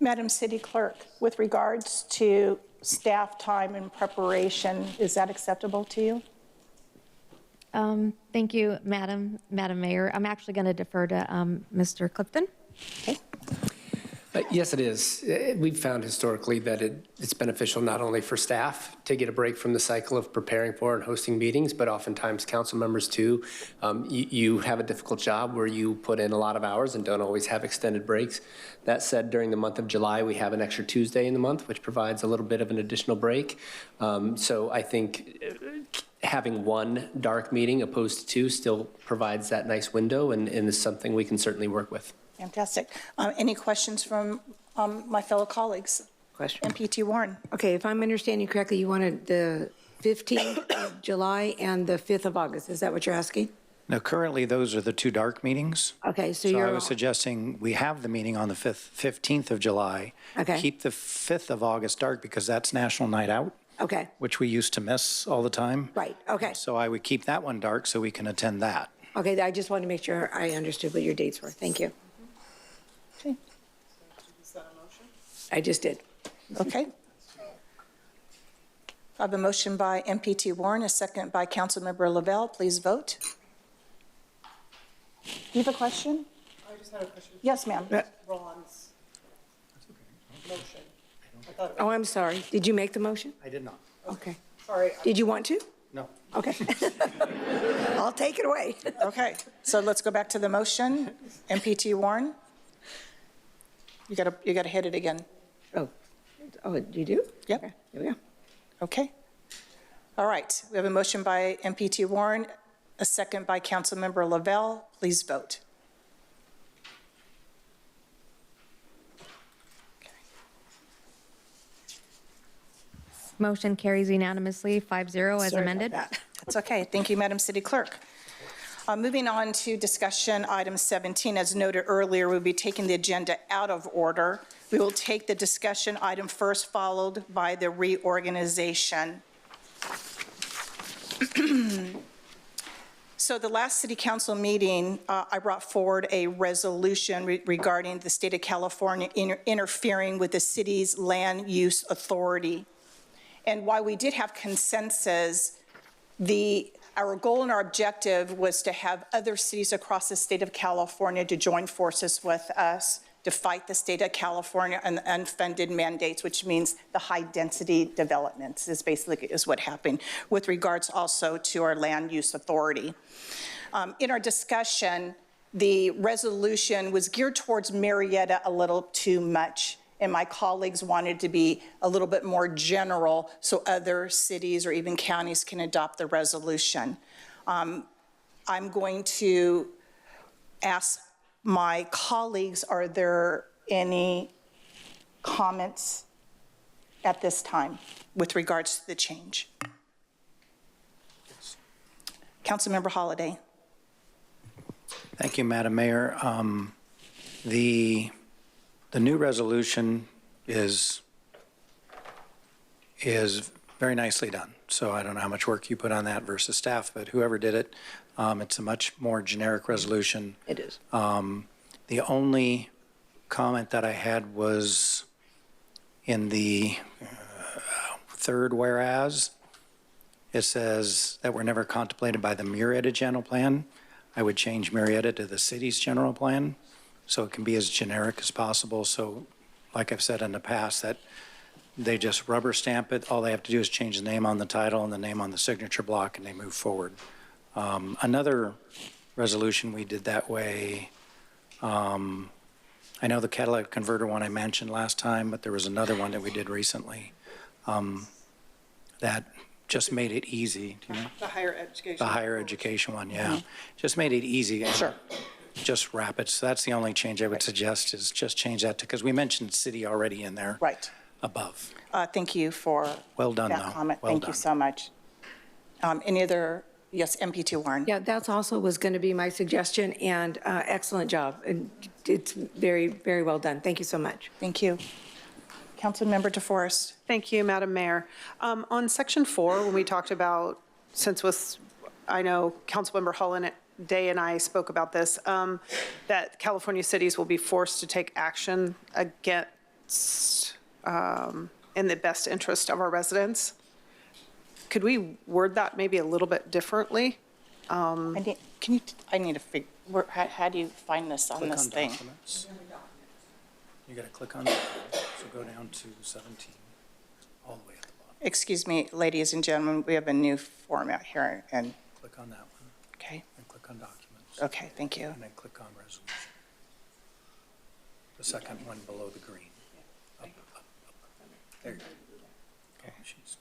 Madam City Clerk, with regards to staff time and preparation, is that acceptable to you? Thank you, Madam Mayor. I'm actually going to defer to Mr. Clifton. Okay. Yes, it is. We've found historically that it's beneficial not only for staff to get a break from the cycle of preparing for and hosting meetings, but oftentimes council members too. You have a difficult job where you put in a lot of hours and don't always have extended breaks. That said, during the month of July, we have an extra Tuesday in the month, which provides a little bit of an additional break. So I think having one dark meeting opposed to two still provides that nice window and is something we can certainly work with. Fantastic. Any questions from my fellow colleagues? Question. MPT Warren. Okay, if I'm understanding correctly, you wanted the 15th of July and the 5th of August. Is that what you're asking? No, currently, those are the two dark meetings. Okay, so So you're. I was suggesting we have the meeting on the 15th of July. Okay. Keep the 5th of August dark because that's National Night Out, Okay, which we used to miss all the time. right, okay. So I would keep that one dark so we can attend that. Okay, I just wanted to make sure I understood what your dates were. Thank you. Okay. I just did. Okay. I have a motion by MPT Warren, a second by Councilmember Lavelle. Please vote. Do you have a question? I just had a question. Yes, ma'am. Ron's motion. Oh, I'm sorry. Did you make the motion? I did not. Okay. Sorry. Did you want to? No. Okay. I'll take it away. Okay, so let's go back to the motion. MPT Warren? You gotta hit it again. Oh, you do? Yep. Okay, here we go. Okay. All right, we have a motion by MPT Warren, a second by Councilmember Lavelle. Please vote. Motion carries unanimously, 5-0 as Sorry about amended. that. That's okay. Thank you, Madam City Clerk. Moving on to discussion item 17, as noted earlier, we'll be taking the agenda out of order. We will take the discussion item first, followed by the reorganization. So the last city council meeting, I brought forward a resolution regarding the state of California interfering with the city's land use authority. And while we did have consensus, our goal and our objective was to have other cities across the state of California to join forces with us to fight the state of California and the unfunded mandates, which means the high-density developments is basically what happened with regards also to our land use authority. In our discussion, the resolution was geared towards Murrieta a little too much, and my colleagues wanted to be a little bit more general so other cities or even counties can adopt the resolution. I'm going to ask my colleagues, are there any comments at this time with regards to the change? Councilmember Holliday. Thank you, Madam Mayor. The new resolution is very nicely done. So I don't know how much work you put on that versus staff, but whoever did it, it's a much more generic resolution. It is. The only comment that I had was in the third whereas. It says that were never contemplated by the Murrieta general plan. I would change Murrieta to the city's general plan, so it can be as generic as possible. So like I've said in the past, that they just rubber stamp it. All they have to do is change the name on the title and the name on the signature block, and they move forward. Another resolution we did that way, I know the catalytic converter one I mentioned last time, but there was another one that we did recently that just made it easy. Do you know? The higher education. The higher education one, yeah. Just made it easy. Sure. Just wrap it. So that's the only change I would suggest is just change that to, because we mentioned city already in there. Right. Above. Thank you for Well done, that though. comment. Well Thank done. you so much. Any other, yes, MPT Warren. Yeah, that's also was going to be my suggestion, and excellent job. And it's very, very well done. Thank you so much. Thank you. Councilmember DeForest. Thank you, Madam Mayor. On section 4, when we talked about, I know Councilmember Holliday and I spoke about this, that California cities will be forced to take action against, in the best interest of our residents. Could we word that maybe a little bit differently? I need to figure, how do you find this on this thing? You got to click on that, so go down to 17, all the way at the bottom. Excuse me, ladies and gentlemen, we have a new format here, and, Click on that one, okay, and click on documents. okay, thank you. And then click on resolution. The second one below the green. Up, up, up. There you go. Oh, she's-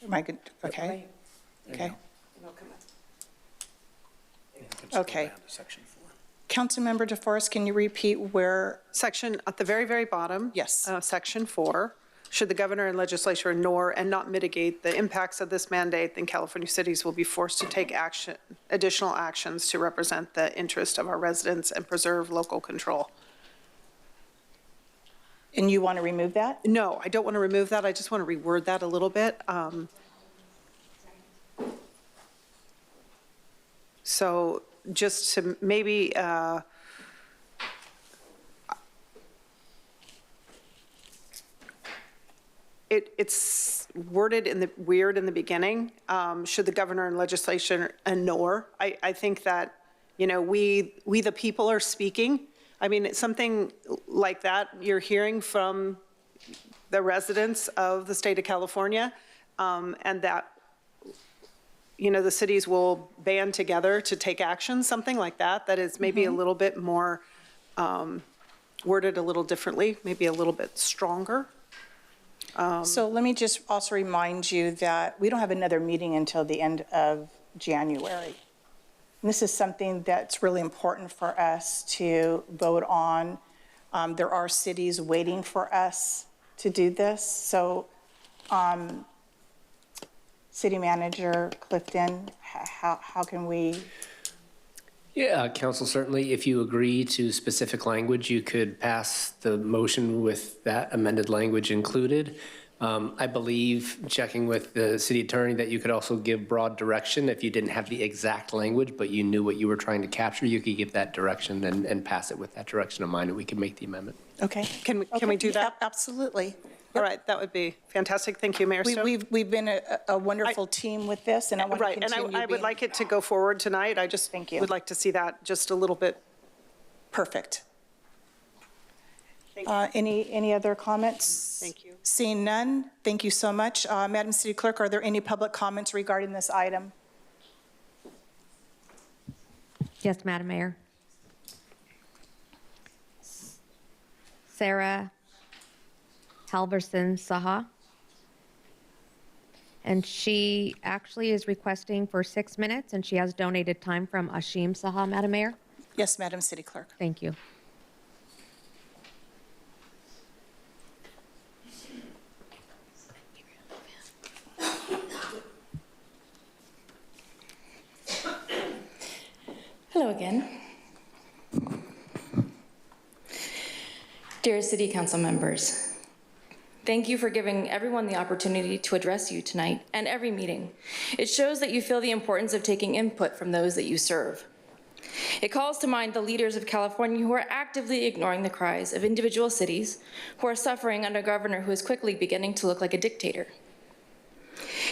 Am I good? Okay, there you okay. go. You can scroll Okay. down to section 4. Councilmember DeForest, can you repeat where? Section, at the very, very bottom. Yes. Section 4, should the governor and legislature ignore and not mitigate the impacts of this mandate, then California cities will be forced to take additional actions to represent the interest of our residents and preserve local control. And you want to remove that? No, I don't want to remove that. I just want to reword that a little bit. So just to maybe, it's worded weird in the beginning. Should the governor and legislature ignore? I think that, we the people are speaking. I mean, it's something like that you're hearing from the residents of the state of California, and that, the cities will band together to take action, something like that, that is maybe a little bit more worded a little differently, maybe a little bit stronger. So let me just also remind you that we don't have another meeting until the end of January. And this is something that's really important for us to vote on. There are cities waiting for us to do this. So, City Manager Clifton, how can we? Yeah, Council, certainly, if you agree to specific language, you could pass the motion with that amended language included. I believe, checking with the city attorney, that you could also give broad direction. If you didn't have the exact language, but you knew what you were trying to capture, you could give that direction and pass it with that direction in mind, and we could make the amendment. Okay. Can we do that? Absolutely. All right, that would be fantastic. Thank you, Mayor Stone. We've been a wonderful team with this, and I want to Right, continue and I would like it to go forward tonight. I just Thank you. would like to see that just a little bit. Perfect. Any other comments? Thank you. Seeing none, thank you so much. Madam City Clerk, are there any public comments regarding this item? Yes, Madam Mayor. Sarah Halverson Saha. And she actually is requesting for 6 minutes, and she has donated time from Ashim Saha, Madam Mayor. Yes, Madam City Clerk. Thank you. Hello again. Dear City Council members, thank you for giving everyone the opportunity to address you tonight and every meeting. It shows that you feel the importance of taking input from those that you serve. It calls to mind the leaders of California who are actively ignoring the cries of individual cities who are suffering under a governor who is quickly beginning to look like a dictator.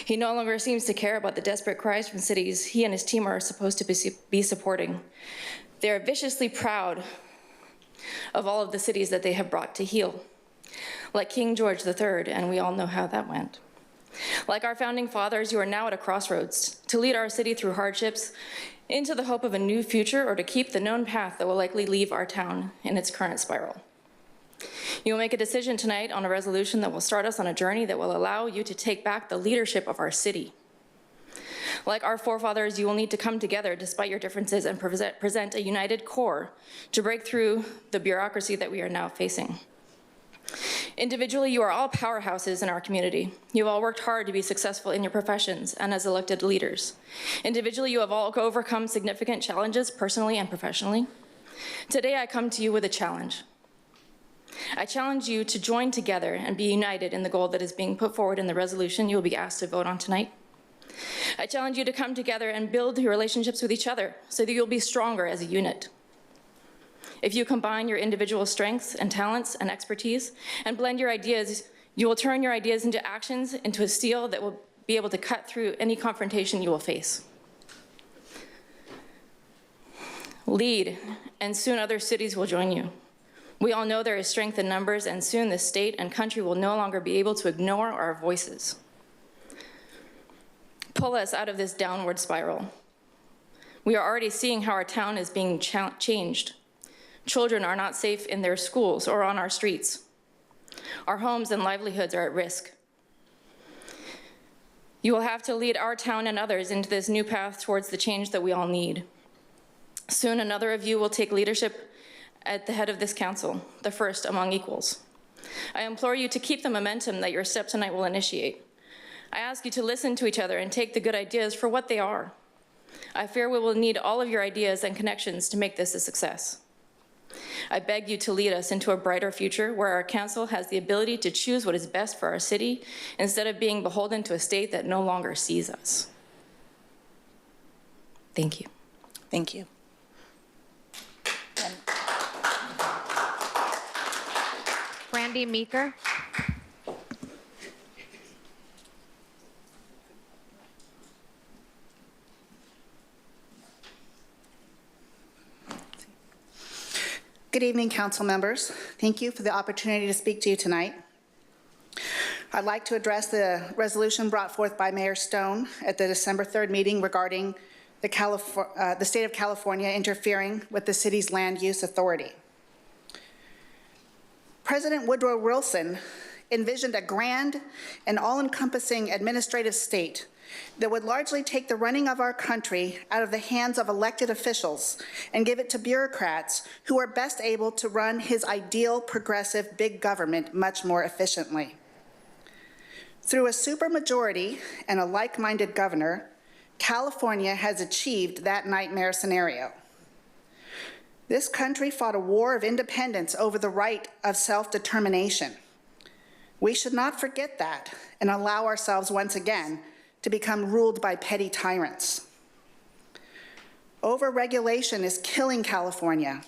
He no longer seems to care about the desperate cries from cities he and his team are supposed to be supporting. They are viciously proud of all of the cities that they have brought to heel, like King George III, and we all know how that went. Like our founding fathers, you are now at a crossroads to lead our city through hardships into the hope of a new future, or to keep the known path that will likely leave our town in its current spiral. You will make a decision tonight on a resolution that will start us on a journey that will allow you to take back the leadership of our city. Like our forefathers, you will need to come together despite your differences and present a united core to break through the bureaucracy that we are now facing. Individually, you are all powerhouses in our community. You have all worked hard to be successful in your professions and as elected leaders. Individually, you have all overcome significant challenges personally and professionally. Today, I come to you with a challenge. I challenge you to join together and be united in the goal that is being put forward in the resolution you will be asked to vote on tonight. I challenge you to come together and build your relationships with each other so that you'll be stronger as a unit. If you combine your individual strengths and talents and expertise and blend your ideas, you will turn your ideas into actions, into a steel that will be able to cut through any confrontation you will face. Lead, and soon other cities will join you. We all know there is strength in numbers, and soon the state and country will no longer be able to ignore our voices. Pull us out of this downward spiral. We are already seeing how our town is being changed. Children are not safe in their schools or on our streets. Our homes and livelihoods are at risk. You will have to lead our town and others into this new path towards the change that we all need. Soon another of you will take leadership at the head of this council, the first among equals. I implore you to keep the momentum that your step tonight will initiate. I ask you to listen to each other and take the good ideas for what they are. I fear we will need all of your ideas and connections to make this a success. I beg you to lead us into a brighter future where our council has the ability to choose what is best for our city instead of being beholden to a state that no longer sees us. Thank you. Thank you. Brandy Meeker. Good evening, council members. Thank you for the opportunity to speak to you tonight. I'd like to address the resolution brought forth by Mayor Stone at the December 3rd meeting regarding the state of California interfering with the city's land use authority. President Woodrow Wilson envisioned a grand and all-encompassing administrative state that would largely take the running of our country out of the hands of elected officials and give it to bureaucrats who are best able to run his ideal progressive big government much more efficiently. Through a supermajority and a like-minded governor, California has achieved that nightmare scenario. This country fought a war of independence over the right of self-determination. We should not forget that and allow ourselves once again to become ruled by petty tyrants. Overregulation is killing California.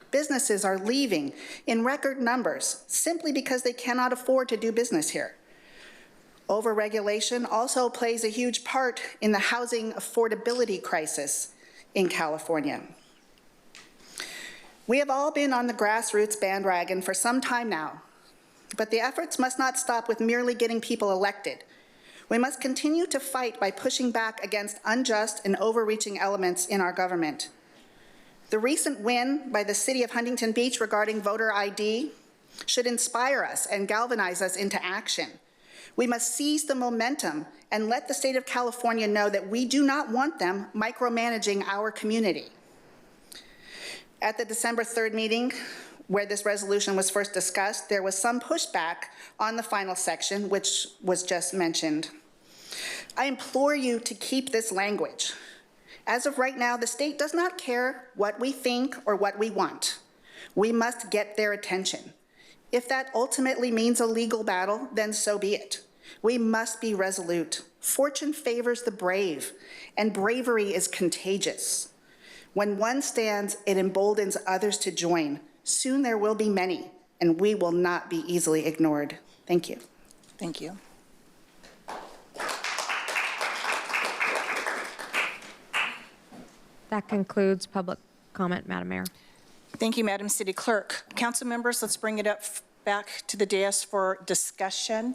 Businesses are leaving in record numbers simply because they cannot afford to do business here. Overregulation also plays a huge part in the housing affordability crisis in California. We have all been on the grassroots bandwagon for some time now, but the efforts must not stop with merely getting people elected. We must continue to fight by pushing back against unjust and overreaching elements in our government. The recent win by the city of Huntington Beach regarding voter ID should inspire us and galvanize us into action. We must seize the momentum and let the state of California know that we do not want them micromanaging our community. At the December 3rd meeting, where this resolution was first discussed, there was some pushback on the final section, which was just mentioned. I implore you to keep this language. As of right now, the state does not care what we think or what we want. We must get their attention. If that ultimately means a legal battle, then so be it. We must be resolute. Fortune favors the brave, and bravery is contagious. When one stands, it emboldens others to join. Soon there will be many, and we will not be easily ignored. Thank you. Thank you. That concludes public comment, Madam Mayor. Thank you, Madam City Clerk. Council members, let's bring it up back to the dais for discussion.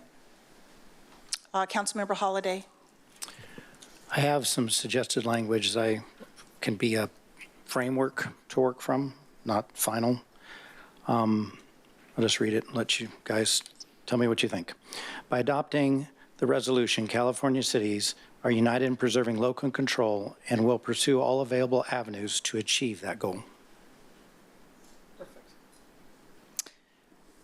Councilmember Holliday. I have some suggested language that can be a framework to work from, not final. I'll just read it and let you guys tell me what you think. By adopting the resolution, California cities are united in preserving local control and will pursue all available avenues to achieve that goal.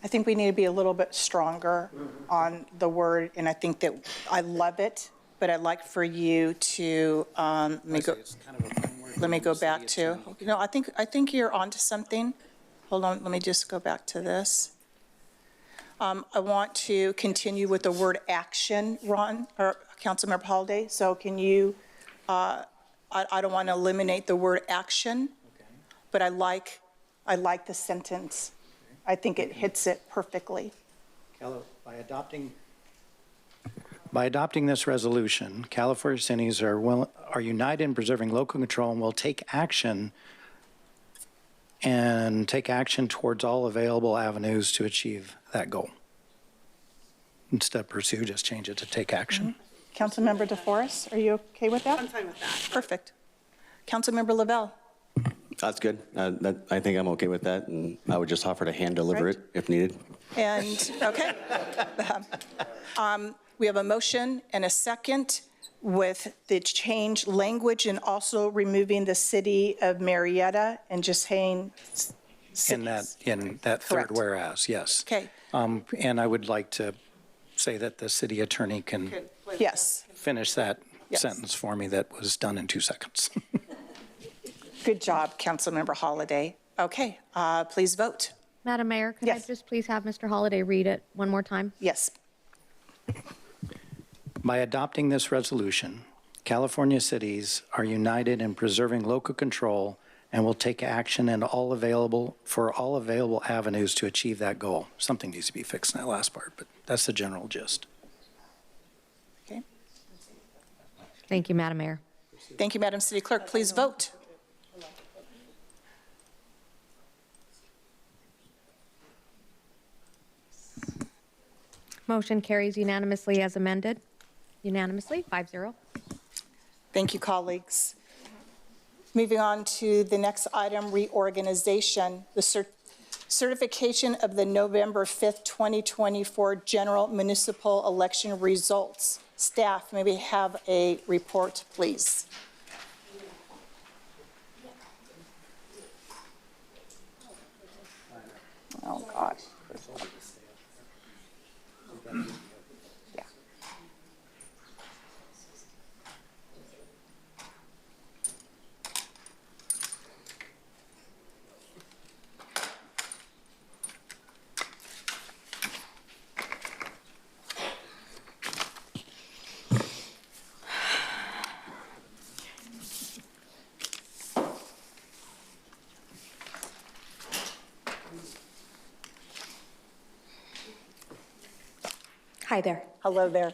I think we need to be a little bit stronger on the word, and I think that I love it, but I'd like for you to let me go back to. You know, I think you're onto something. Hold on, let me just go back to this. I want to continue with the word action, Ron, or Councilmember Holliday. So can you, I don't want to eliminate the word action, but I like the sentence. I think it hits it perfectly. By adopting this resolution, California cities are united in preserving local control and will take action and take action towards all available avenues to achieve that goal. Instead of pursue, just change it to take action. Councilmember DeForest, are you okay with that? I'm fine with that. Perfect. Councilmember Lavelle. That's good. I think I'm okay with that, and I would just offer to hand deliver Right. it if needed. And, okay. We have a motion and a second with the change language and also removing the city of Murrieta and just saying In that third Correct. whereas, yes. Okay. And I would like to say that the city attorney can Yes. finish that Yes. sentence for me that was done in 2 seconds. Good job, Councilmember Holliday. Okay, please vote. Madam Mayor, could I just please have Mr. Holliday read it one more time? Yes. By adopting this resolution, California cities are united in preserving local control and will take action in all available avenues to achieve that goal. Something needs to be fixed in that last part, but that's the general gist. Okay. Thank you, Madam Mayor. Thank you, Madam City Clerk. Please vote. Motion carries unanimously as amended. Unanimously, 5-0. Thank you, colleagues. Moving on to the next item, reorganization. The certification of the November 5th, 2024 general municipal election results. Staff, may we have a report, please? Oh, gosh. Yeah. Hi there. Hello there.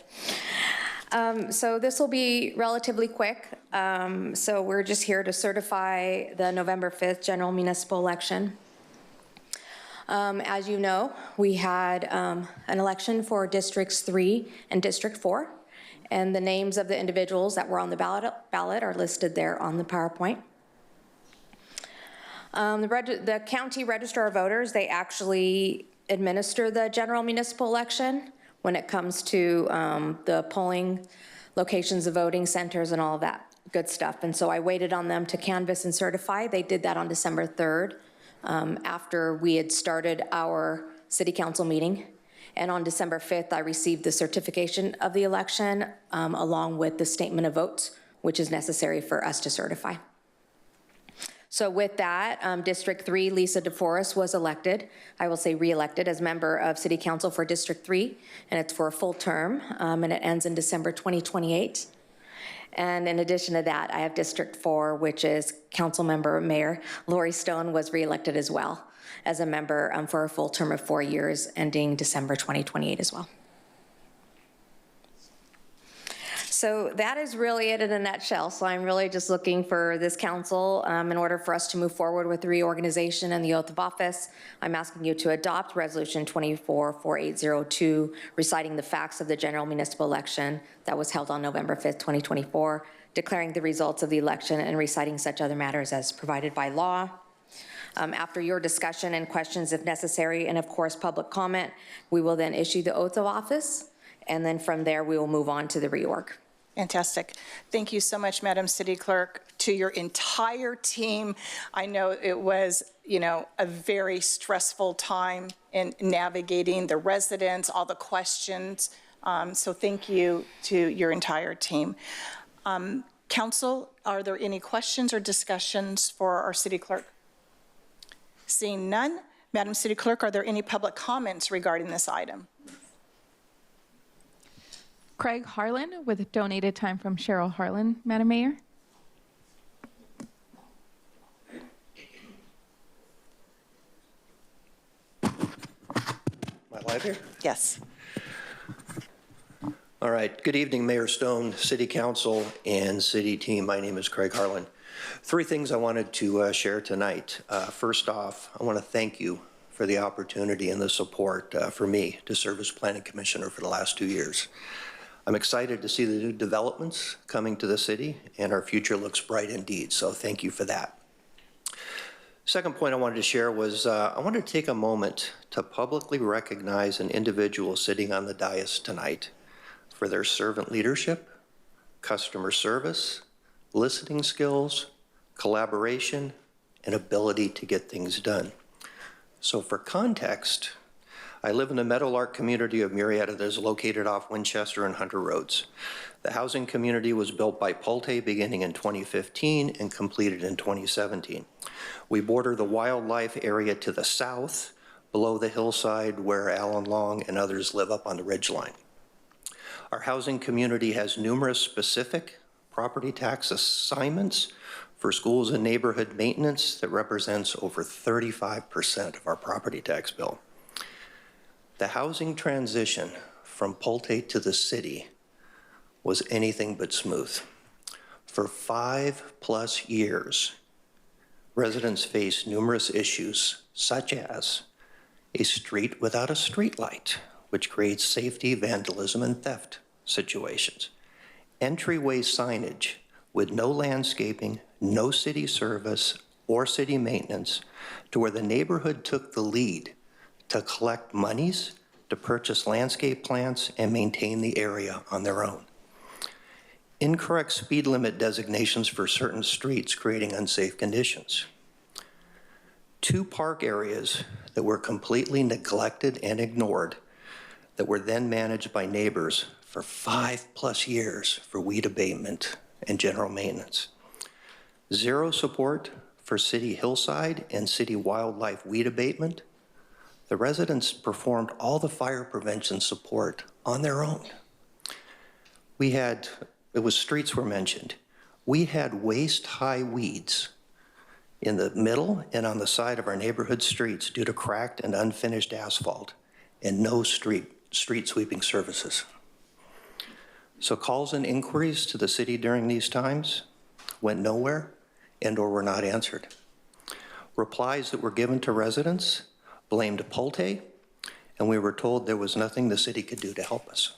So this will be relatively quick. So we're just here to certify the November 5th general municipal election. As you know, we had an election for Districts 3 and District 4, and the names of the individuals that were on the ballot are listed there on the PowerPoint. The county registrar of voters, they actually administer the general municipal election when it comes to the polling locations, the voting centers, and all of that good stuff. And so I waited on them to canvass and certify. They did that on December 3rd after we had started our city council meeting. And on December 5th, I received the certification of the election along with the statement of votes, which is necessary for us to certify. So with that, District 3, Lisa DeForest was elected, I will say re-elected as member of City Council for District 3, and it's for a full term, and it ends in December 2028. And in addition to that, I have District 4, which is Council Member Mayor Lori Stone was re-elected as well as a member for a full term of 4 years, ending December 2028 as well. So that is really it in a nutshell. So I'm really just looking for this council in order for us to move forward with the reorganization and the oath of office. I'm asking you to adopt Resolution 24-4802, reciting the facts of the general municipal election that was held on November 5th, 2024, declaring the results of the election and reciting such other matters as provided by law. After your discussion and questions if necessary, and of course public comment, we will then issue the oath of office, and then from there we will move on to the reorg. Fantastic. Thank you so much, Madam City Clerk. To your entire team, I know it was, a very stressful time in navigating the residents, all the questions. So thank you to your entire team. Council, are there any questions or discussions for our City Clerk? Seeing none, Madam City Clerk, are there any public comments regarding this item? Craig Harlan with donated time from Cheryl Harlan, Madam Mayor. Am I live here? Yes. All right. Good evening, Mayor Stone, City Council, and City team. My name is Craig Harlan. Three things I wanted to share tonight. First off, I want to thank you for the opportunity and the support for me to serve as Planning Commissioner for the last 2 years. I'm excited to see the new developments coming to the city, and our future looks bright indeed, so thank you for that. Second point I wanted to share was I wanted to take a moment to publicly recognize an individual sitting on the dais tonight for their servant leadership, customer service, listening skills, collaboration, and ability to get things done. So for context, I live in the Meadowlark community of Murrieta that is located off Winchester and Hunter Roads. The housing community was built by Pulte beginning in 2015 and completed in 2017. We border the wildlife area to the south, below the hillside where Alan Long and others live up on the ridgeline. Our housing community has numerous specific property tax assignments for schools and neighborhood maintenance that represents over 35% of our property tax bill. The housing transition from Pulte to the city was anything but smooth. For 5+ years, residents faced numerous issues, such as a street without a street light, which creates safety, vandalism, and theft situations. Entryway signage with no landscaping, no city service or city maintenance, to where the neighborhood took the lead to collect monies to purchase landscape plants and maintain the area on their own. Incorrect speed limit designations for certain streets creating unsafe conditions. 2 park areas that were completely neglected and ignored that were then managed by neighbors for 5+ years for weed abatement and general maintenance. 0 support for city hillside and city wildlife weed abatement. The residents performed all the fire prevention support on their own. Streets were mentioned. We had waist-high weeds in the middle and on the side of our neighborhood streets due to cracked and unfinished asphalt and no street sweeping services. So calls and inquiries to the city during these times went nowhere and/or were not answered. Replies that were given to residents blamed Pulte, and we were told there was nothing the city could do to help us.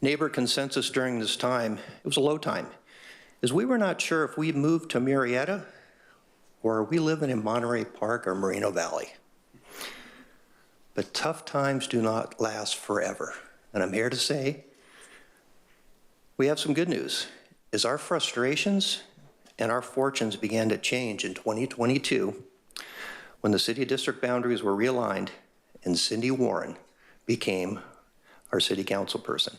Neighbor consensus during this time, it was a low time, is we were not sure if we moved to Murrieta or are we living in Monterey Park or Moreno Valley. But tough times do not last forever. And I'm here to say, we have some good news, is our frustrations and our fortunes began to change in 2022 when the city district boundaries were realigned and Cindy Warren became our city council person.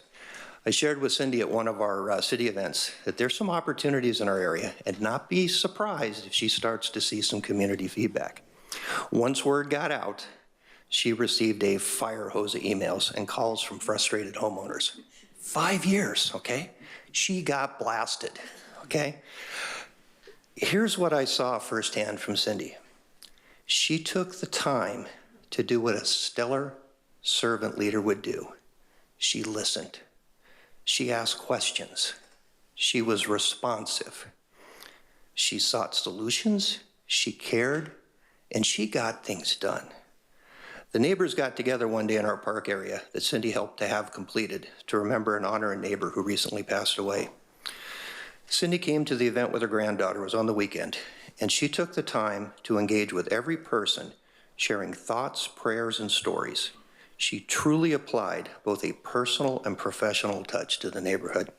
I shared with Cindy at one of our city events that there's some opportunities in our area and not be surprised if she starts to see some community feedback. Once word got out, she received a fire hose of emails and calls from frustrated homeowners. 5 years, okay? She got blasted, okay? Here's what I saw firsthand from Cindy. She took the time to do what a stellar servant leader would do. She listened. She asked questions. She was responsive. She sought solutions, she cared, and she got things done. The neighbors got together one day in our park area that Cindy helped to have completed to remember and honor a neighbor who recently passed away. Cindy came to the event with her granddaughter, it was on the weekend, and she took the time to engage with every person, sharing thoughts, prayers, and stories. She truly applied both a personal and professional touch to the neighborhood.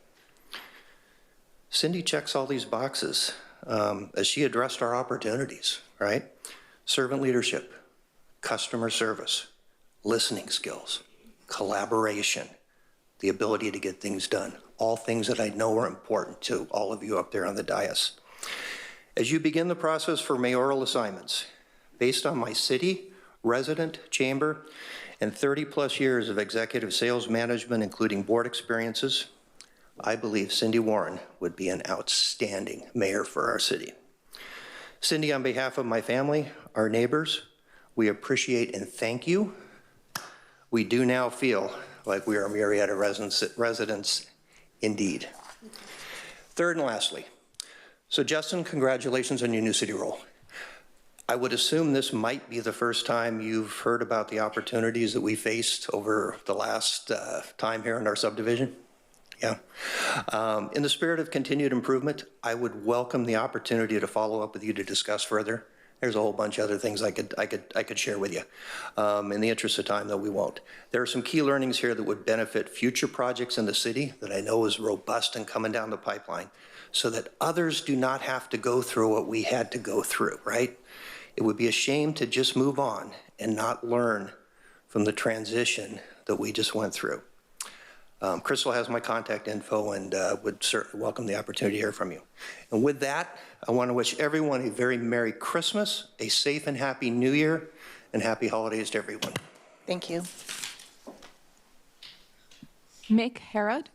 Cindy checks all these boxes as she addressed our opportunities, right? Servant leadership, customer service, listening skills, collaboration, the ability to get things done, all things that I know are important to all of you up there on the dais. As you begin the process for mayoral assignments, based on my city, resident, chamber, and 30+ years of executive sales management, including board experiences, I believe Cindy Warren would be an outstanding mayor for our city. Cindy, on behalf of my family, our neighbors, we appreciate and thank you. We do now feel like we are Murrieta residents indeed. Third and lastly, So Justin, congratulations on your new city role. I would assume this might be the first time you've heard about the opportunities that we faced over the last time here in our subdivision. Yeah. In the spirit of continued improvement, I would welcome the opportunity to follow up with you to discuss further. There's a whole bunch of other things I could share with you. In the interest of time, though, we won't. There are some key learnings here that would benefit future projects in the city that I know is robust and coming down the pipeline, so that others do not have to go through what we had to go through, right? It would be a shame to just move on and not learn from the transition that we just went through. Crystal has my contact info and would certainly welcome the opportunity to hear from you. And with that, I want to wish everyone a very Merry Christmas, a safe and happy New Year, and happy holidays to everyone. Thank you. Mick Harrod.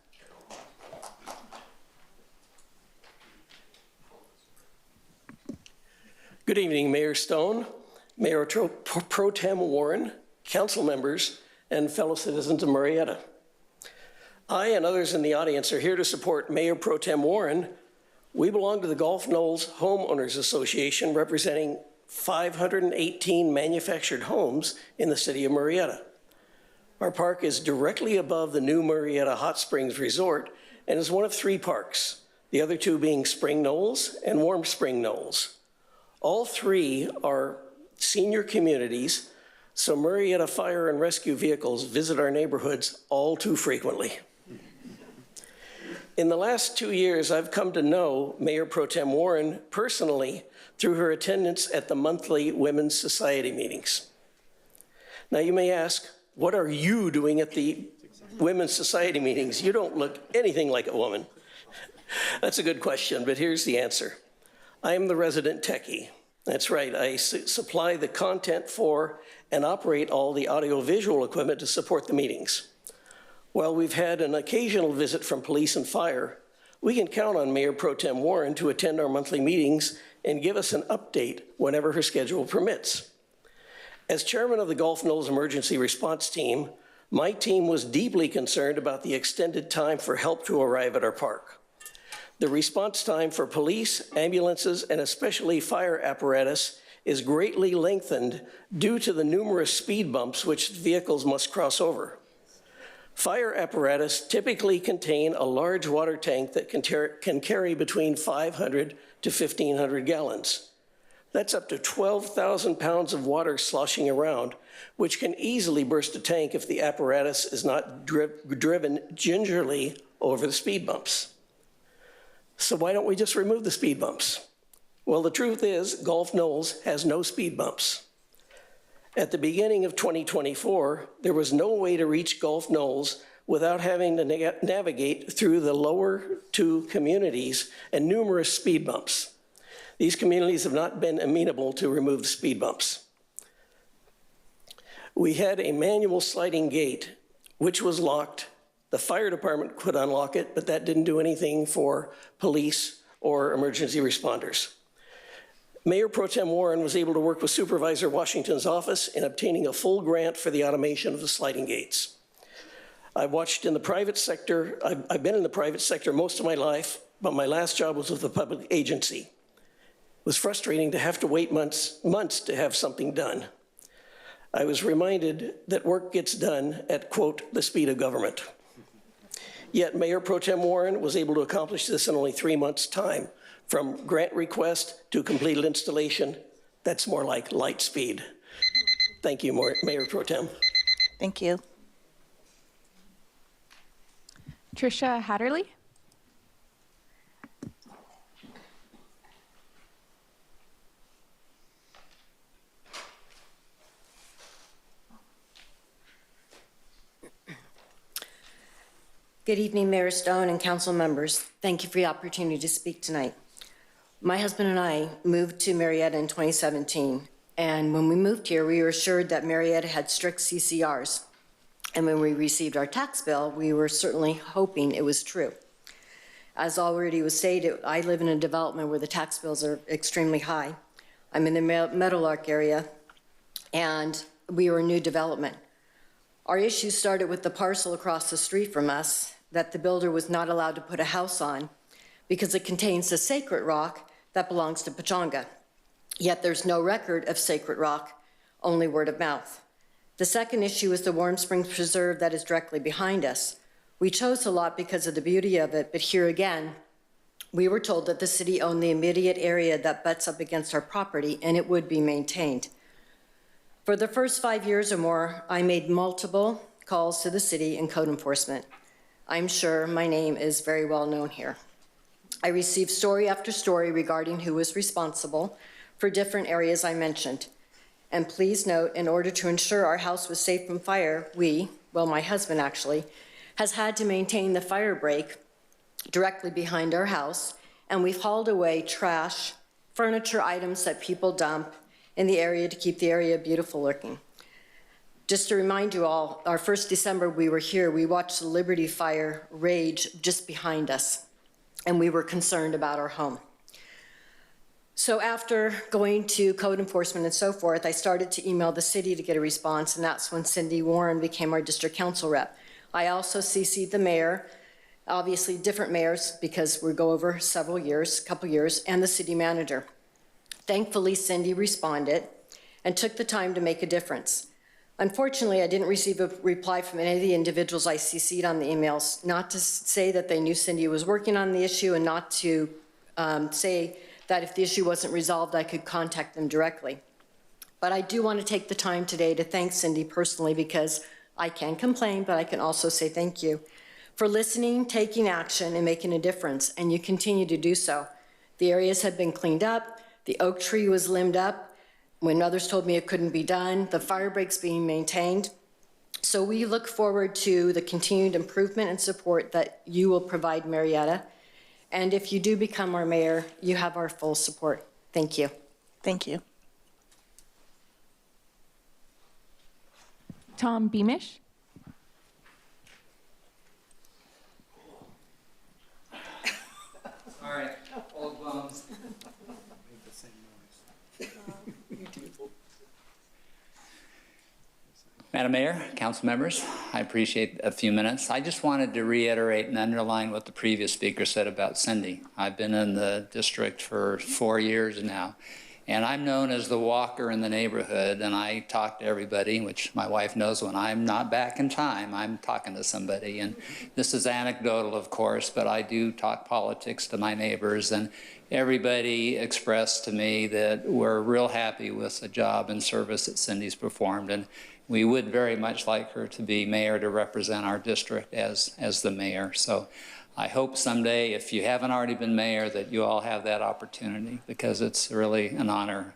Good evening, Mayor Stone, Mayor Pro Tem Warren, council members, and fellow citizens of Murrieta. I and others in the audience are here to support Mayor Pro Tem Warren. We belong to the Gulf Knolls Homeowners Association, representing 518 manufactured homes in the city of Murrieta. Our park is directly above the new Murrieta Hot Springs Resort and is one of 3 parks, the other 2 being Spring Knolls and Warm Spring Knolls. All 3 are senior communities, so Murrieta fire and rescue vehicles visit our neighborhoods all too frequently. In the last 2 years, I've come to know Mayor Pro Tem Warren personally through her attendance at the monthly Women's Society meetings. Now you may ask, what are you doing at the Women's Society meetings? You don't look anything like a woman. That's a good question, but here's the answer. I am the resident techie. That's right, I supply the content for and operate all the audiovisual equipment to support the meetings. While we've had an occasional visit from police and fire, we can count on Mayor Pro Tem Warren to attend our monthly meetings and give us an update whenever her schedule permits. As chairman of the Gulf Knolls Emergency Response Team, my team was deeply concerned about the extended time for help to arrive at our park. The response time for police, ambulances, and especially fire apparatus is greatly lengthened due to the numerous speed bumps which vehicles must cross over. Fire apparatus typically contain a large water tank that can carry between 500 to 1,500 gallons. That's up to 12,000 pounds of water sloshing around, which can easily burst a tank if the apparatus is not driven gingerly over the speed bumps. So why don't we just remove the speed bumps? Well, the truth is, Gulf Knolls has no speed bumps. At the beginning of 2024, there was no way to reach Gulf Knolls without having to navigate through the lower 2 communities and numerous speed bumps. These communities have not been amenable to remove the speed bumps. We had a manual sliding gate, which was locked. The fire department could unlock it, but that didn't do anything for police or emergency responders. Mayor Pro Tem Warren was able to work with Supervisor Washington's office in obtaining a full grant for the automation of the sliding gates. I've been in the private sector most of my life, but my last job was with a public agency. It was frustrating to have to wait months to have something done. I was reminded that work gets done at, quote, the speed of government. Yet Mayor Pro Tem Warren was able to accomplish this in only 3 months' time. From grant request to completed installation, that's more like light speed. Thank you, Mayor Pro Tem. Thank you. Tricia Hatterley. Good evening, Mayor Stone and council members. Thank you for the opportunity to speak tonight. My husband and I moved to Murrieta in 2017, and when we moved here, we were assured that Murrieta had strict CCRs. And when we received our tax bill, we were certainly hoping it was true. As already was stated, I live in a development where the tax bills are extremely high. I'm in the Meadowlark area, and we were a new development. Our issue started with the parcel across the street from us that the builder was not allowed to put a house on because it contains the sacred rock that belongs to Pechanga. Yet there's no record of sacred rock, only word of mouth. The second issue is the Warm Springs Preserve that is directly behind us. We chose the lot because of the beauty of it, but here again, we were told that the city owned the immediate area that butts up against our property and it would be maintained. For the first 5 years or more, I made multiple calls to the city and code enforcement. I'm sure my name is very well known here. I received story after story regarding who was responsible for different areas I mentioned. And please note, in order to ensure our house was safe from fire, my husband actually, has had to maintain the fire break directly behind our house, and we've hauled away trash, furniture items that people dump in the area to keep the area beautiful looking. Just to remind you all, our first December we were here, we watched the Liberty Fire rage just behind us, and we were concerned about our home. So after going to code enforcement and so forth, I started to email the city to get a response, and that's when Cindy Warren became our district council rep. I also CC'd the mayor, obviously different mayors because we go over several years, couple years, and the city manager. Thankfully, Cindy responded and took the time to make a difference. Unfortunately, I didn't receive a reply from any of the individuals I CC'd on the emails, not to say that they knew Cindy was working on the issue and not to say that if the issue wasn't resolved, I could contact them directly. But I do want to take the time today to thank Cindy personally because I can complain, but I can also say thank you for listening, taking action, and making a difference, and you continue to do so. The areas have been cleaned up, the oak tree was limbed up when others told me it couldn't be done, the fire breaks being maintained. So we look forward to the continued improvement and support that you will provide Murrieta. And if you do become our mayor, you have our full support. Thank you. Thank you. Tom Beamish. Sorry, old bones. Madam Mayor, council members, I appreciate a few minutes. I just wanted to reiterate and underline what the previous speaker said about Cindy. I've been in the district for 4 years now, and I'm known as the walker in the neighborhood, and I talk to everybody, which my wife knows when I'm not back in time, I'm talking to somebody. And this is anecdotal, of course, but I do talk politics to my neighbors, and everybody expressed to me that we're real happy with the job and service that Cindy's performed, and we would very much like her to be mayor to represent our district as the mayor. So I hope someday, if you haven't already been mayor, that you all have that opportunity because it's really an honor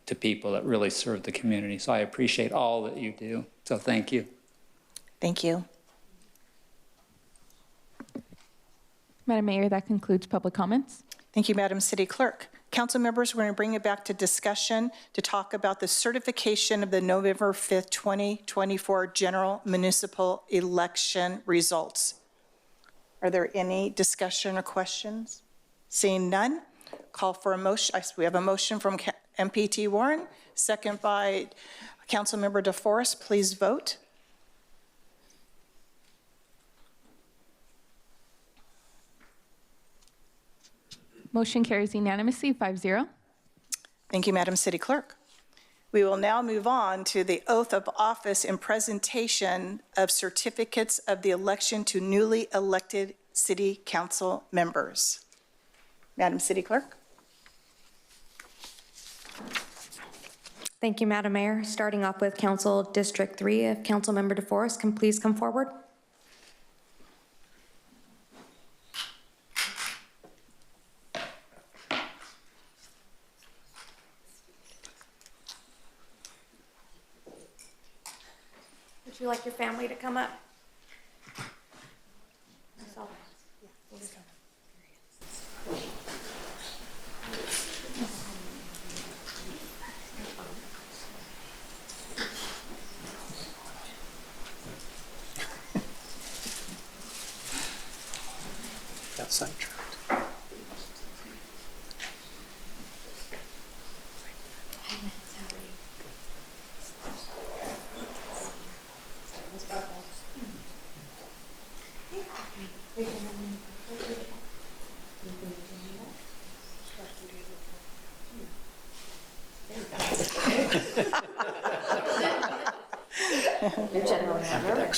to people that really serve the community. So I appreciate all that you do. So thank you. Thank you. Madam Mayor, that concludes public comments. Thank you, Madam City Clerk. Council members, we're going to bring it back to discussion to talk about the certification of the November 5th, 2024 general municipal election results. Are there any discussion or questions? Seeing none, call for a motion. We have a motion from MPT Warren, second by Councilmember DeForest. Please vote. Motion carries unanimously, 5-0. Thank you, Madam City Clerk. We will now move on to the oath of office and presentation of certificates of the election to newly elected city council members. Madam City Clerk. Thank you, Madam Mayor. Starting off with Council District 3, if Councilmember DeForest can please come forward. Would you like your family to come up? Got sidetracked. General Member.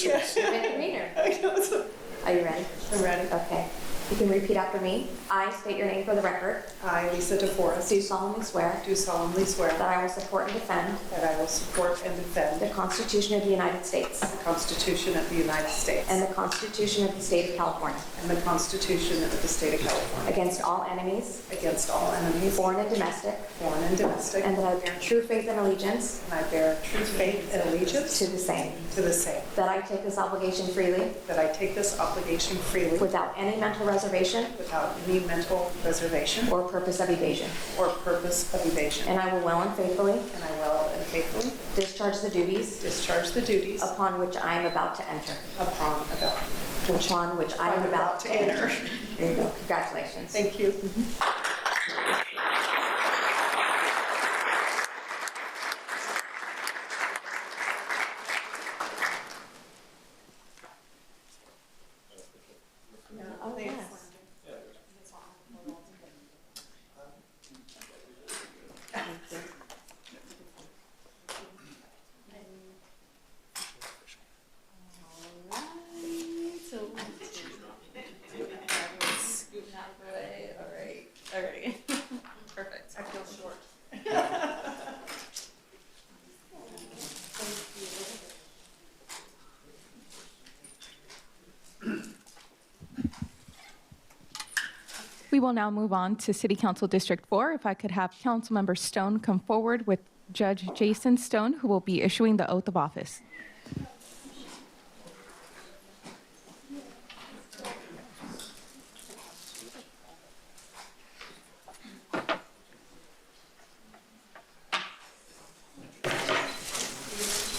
Are you ready? I'm ready. Okay. You can repeat after me. I state your name for the record. I, Lisa DeForest, Do solemnly swear do solemnly swear that I will support and defend that I will support and defend the Constitution of the United States the Constitution of the United States and the Constitution of the State of California and the Constitution of the State of California against all enemies, against all enemies, foreign and domestic, foreign and domestic, and that I bear true faith and allegiance and I bear true faith and allegiance to the same. to the same, That I take this obligation freely that I take this obligation freely without any mental reservation without any mental reservation or purpose of evasion. or purpose of evasion, And I will well and faithfully and I will and faithfully discharge the duties discharge the duties upon which I am about to enter. upon Which I am about to enter. There you go. Congratulations. Thank you. Oh, yes. All right. Perfect. I feel short. We will now move on to City Council District 4. If I could have Councilmember Stone come forward with Judge Jason Stone, who will be issuing the oath of office.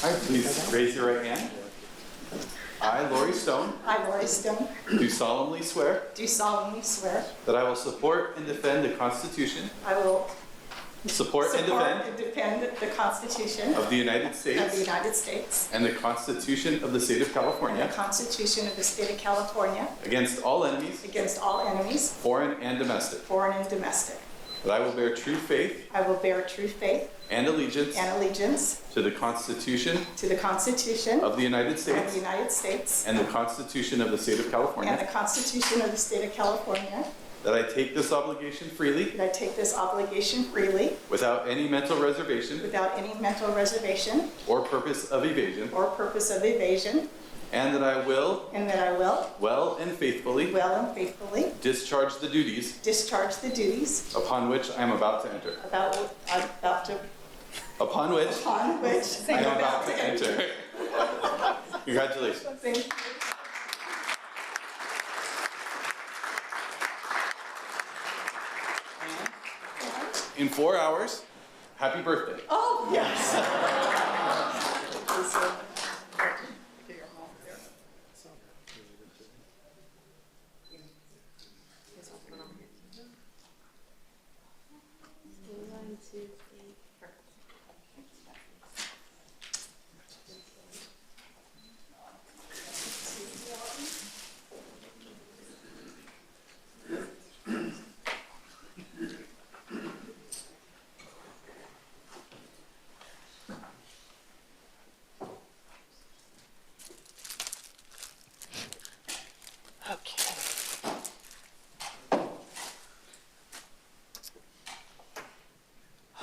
All right, please raise your right hand. I, Lori Stone, I, Lori Stone, do solemnly swear do solemnly swear that I will support and defend the Constitution, I will support and defend the Constitution of the United of the States United States and the Constitution of the State of and California the Constitution of the State of California against all enemies, against all enemies, foreign and domestic. foreign and domestic. That I will bear true faith I will bear true faith and allegiance and allegiance to the Constitution to the Constitution of the United of the States United States and the Constitution of the State of and the California. Constitution of the State of California. That I take this obligation freely That I take this obligation freely without any mental reservation without any mental reservation or purpose of evasion. or purpose of evasion, And that I will, and that I will well and faithfully, well and faithfully discharge the duties discharge the duties upon which I am about to enter. upon which I am about to enter. Congratulations. Thank you. In 4 hours, happy birthday. Oh, yes.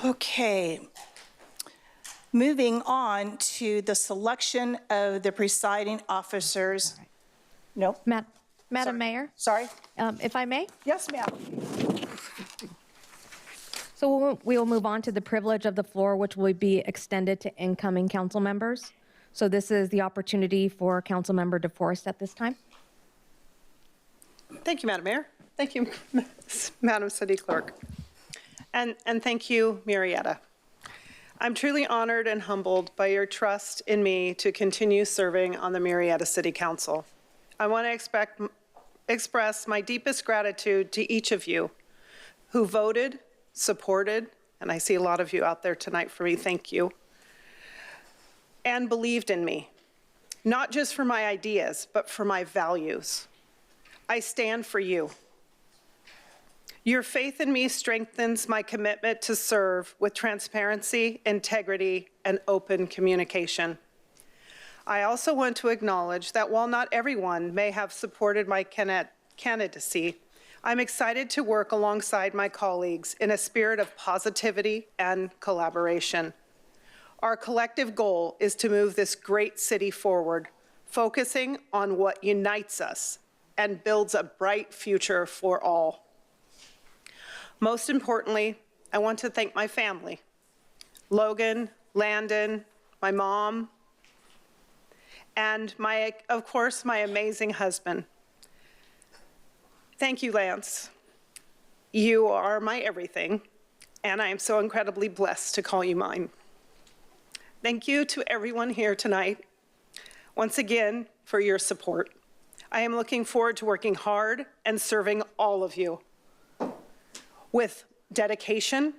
Okay. Moving on to the selection of the presiding officers. No? Madam Mayor, Sorry? if I may? Yes, ma'am. So we will move on to the privilege of the floor, which will be extended to incoming council members. So this is the opportunity for Councilmember DeForest at this time. Thank you, Madam Mayor. Thank you, Madam City Clerk. And thank you, Murrieta. I'm truly honored and humbled by your trust in me to continue serving on the Murrieta City Council. I want to express my deepest gratitude to each of you who voted, supported, and I see a lot of you out there tonight for me, thank you, and believed in me, not just for my ideas, but for my values. I stand for you. Your faith in me strengthens my commitment to serve with transparency, integrity, and open communication. I also want to acknowledge that while not everyone may have supported my candidacy, I'm excited to work alongside my colleagues in a spirit of positivity and collaboration. Our collective goal is to move this great city forward, focusing on what unites us and builds a bright future for all. Most importantly, I want to thank my family, Logan, Landon, my mom, and of course, my amazing husband. Thank you, Lance. You are my everything, and I am so incredibly blessed to call you mine. Thank you to everyone here tonight, once again, for your support. I am looking forward to working hard and serving all of you with dedication.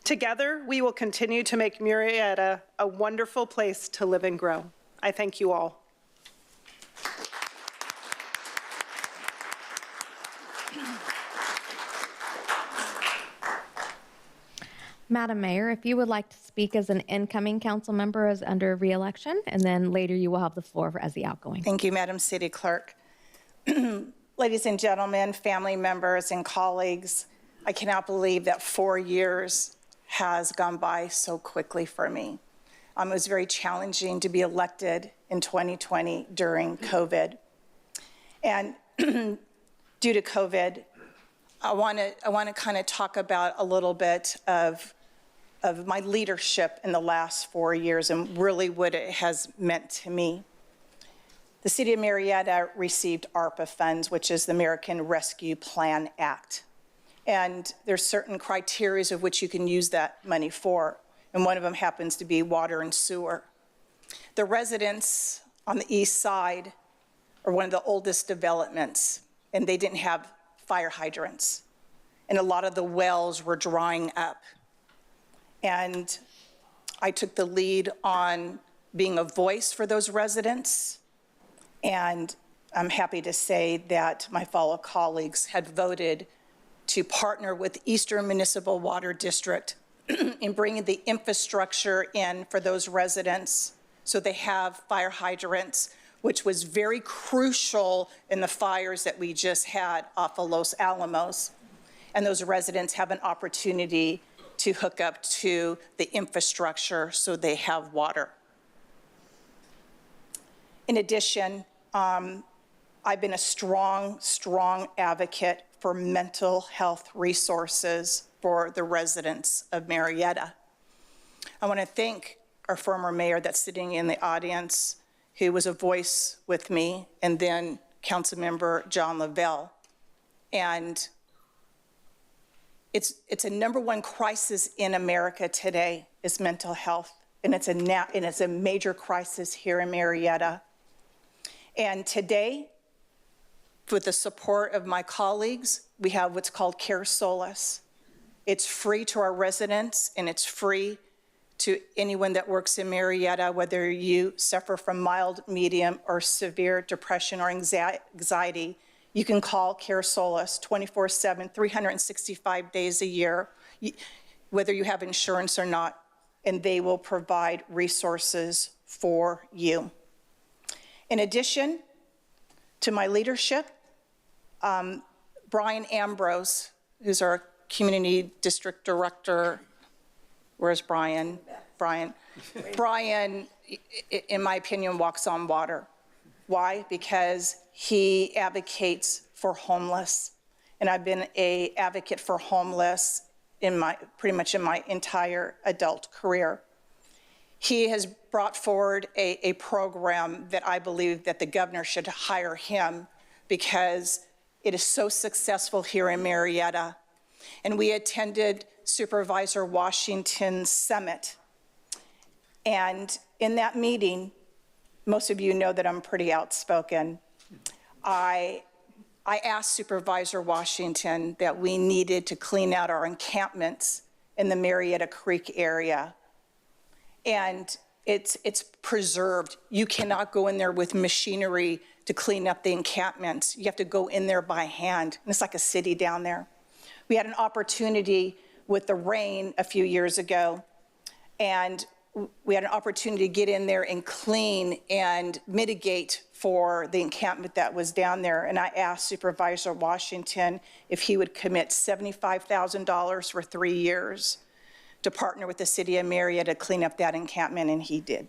Together, we will continue to make Murrieta a wonderful place to live and grow. I thank you all. Madam Mayor, if you would like to speak as an incoming council member as under re-election, and then later you will have the floor as the outgoing. Thank you, Madam City Clerk. Ladies and gentlemen, family members and colleagues, I cannot believe that 4 years has gone by so quickly for me. It was very challenging to be elected in 2020 during COVID. And due to COVID, I want to kind of talk about a little bit of my leadership in the last 4 years and really what it has meant to me. The City of Murrieta received ARPA funds, which is the American Rescue Plan Act. And there's certain criteria of which you can use that money for, and one of them happens to be water and sewer. The residents on the east side are one of the oldest developments, and they didn't have fire hydrants. And a lot of the wells were drying up. And I took the lead on being a voice for those residents. And I'm happy to say that my fellow colleagues had voted to partner with Eastern Municipal Water District in bringing the infrastructure in for those residents so they have fire hydrants, which was very crucial in the fires that we just had off of Los Alamos. And those residents have an opportunity to hook up to the infrastructure so they have water. In addition, I've been a strong advocate for mental health resources for the residents of Murrieta. I want to thank our former mayor that's sitting in the audience, who was a voice with me, and then Councilmember John Lavelle. And it's a #1 crisis in America today is mental health, and it's a major crisis here in Murrieta. And today, with the support of my colleagues, we have what's called Care Solace. It's free to our residents, and it's free to anyone that works in Murrieta, whether you suffer from mild, medium, or severe depression or anxiety. You can call Care Solace 24/7, 365 days a year, whether you have insurance or not, and they will provide resources for you. In addition to my leadership, Brian Ambrose, who's our Community District Director, where's Brian? Brian, in my opinion, walks on water. Why? Because he advocates for homeless. And I've been an advocate for homeless pretty much in my entire adult career. He has brought forward a program that I believe that the governor should hire him because it is so successful here in Murrieta. And we attended Supervisor Washington's summit. And in that meeting, most of you know that I'm pretty outspoken. I asked Supervisor Washington that we needed to clean out our encampments in the Murrieta Creek area. And it's preserved. You cannot go in there with machinery to clean up the encampments. You have to go in there by hand. And it's like a city down there. We had an opportunity with the rain a few years ago, and we had an opportunity to get in there and clean and mitigate for the encampment that was down there. And I asked Supervisor Washington if he would commit $75,000 for 3 years to partner with the city of Murrieta to clean up that encampment, and he did.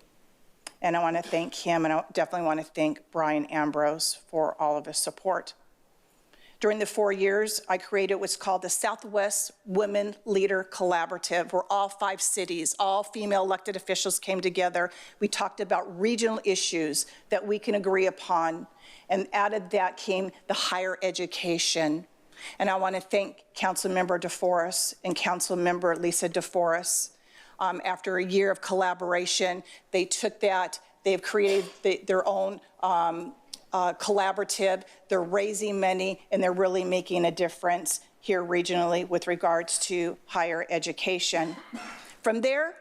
And I want to thank him, and I definitely want to thank Brian Ambrose for all of his support. During the 4 years, I created what's called the Southwest Women Leader Collaborative, where all 5 cities, all female elected officials came together. We talked about regional issues that we can agree upon, and out of that came the higher education. And I want to thank Councilmember DeForest and Councilmember Lisa DeForest. After a year of collaboration, they took that, they've created their own collaborative, they're raising money, and they're really making a difference here regionally with regards to higher education. From there,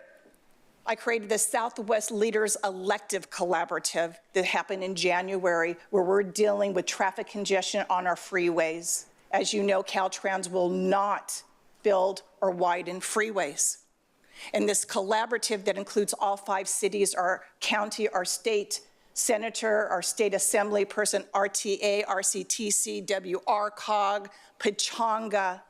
I created the Southwest Leaders Elective Collaborative that happened in January, where we're dealing with traffic congestion on our freeways. As you know, Caltrans will not build or widen freeways. And this collaborative that includes all 5 cities, our county, our state senator, our state assembly person, RTA, RCTC, WRCOG, Pechanga,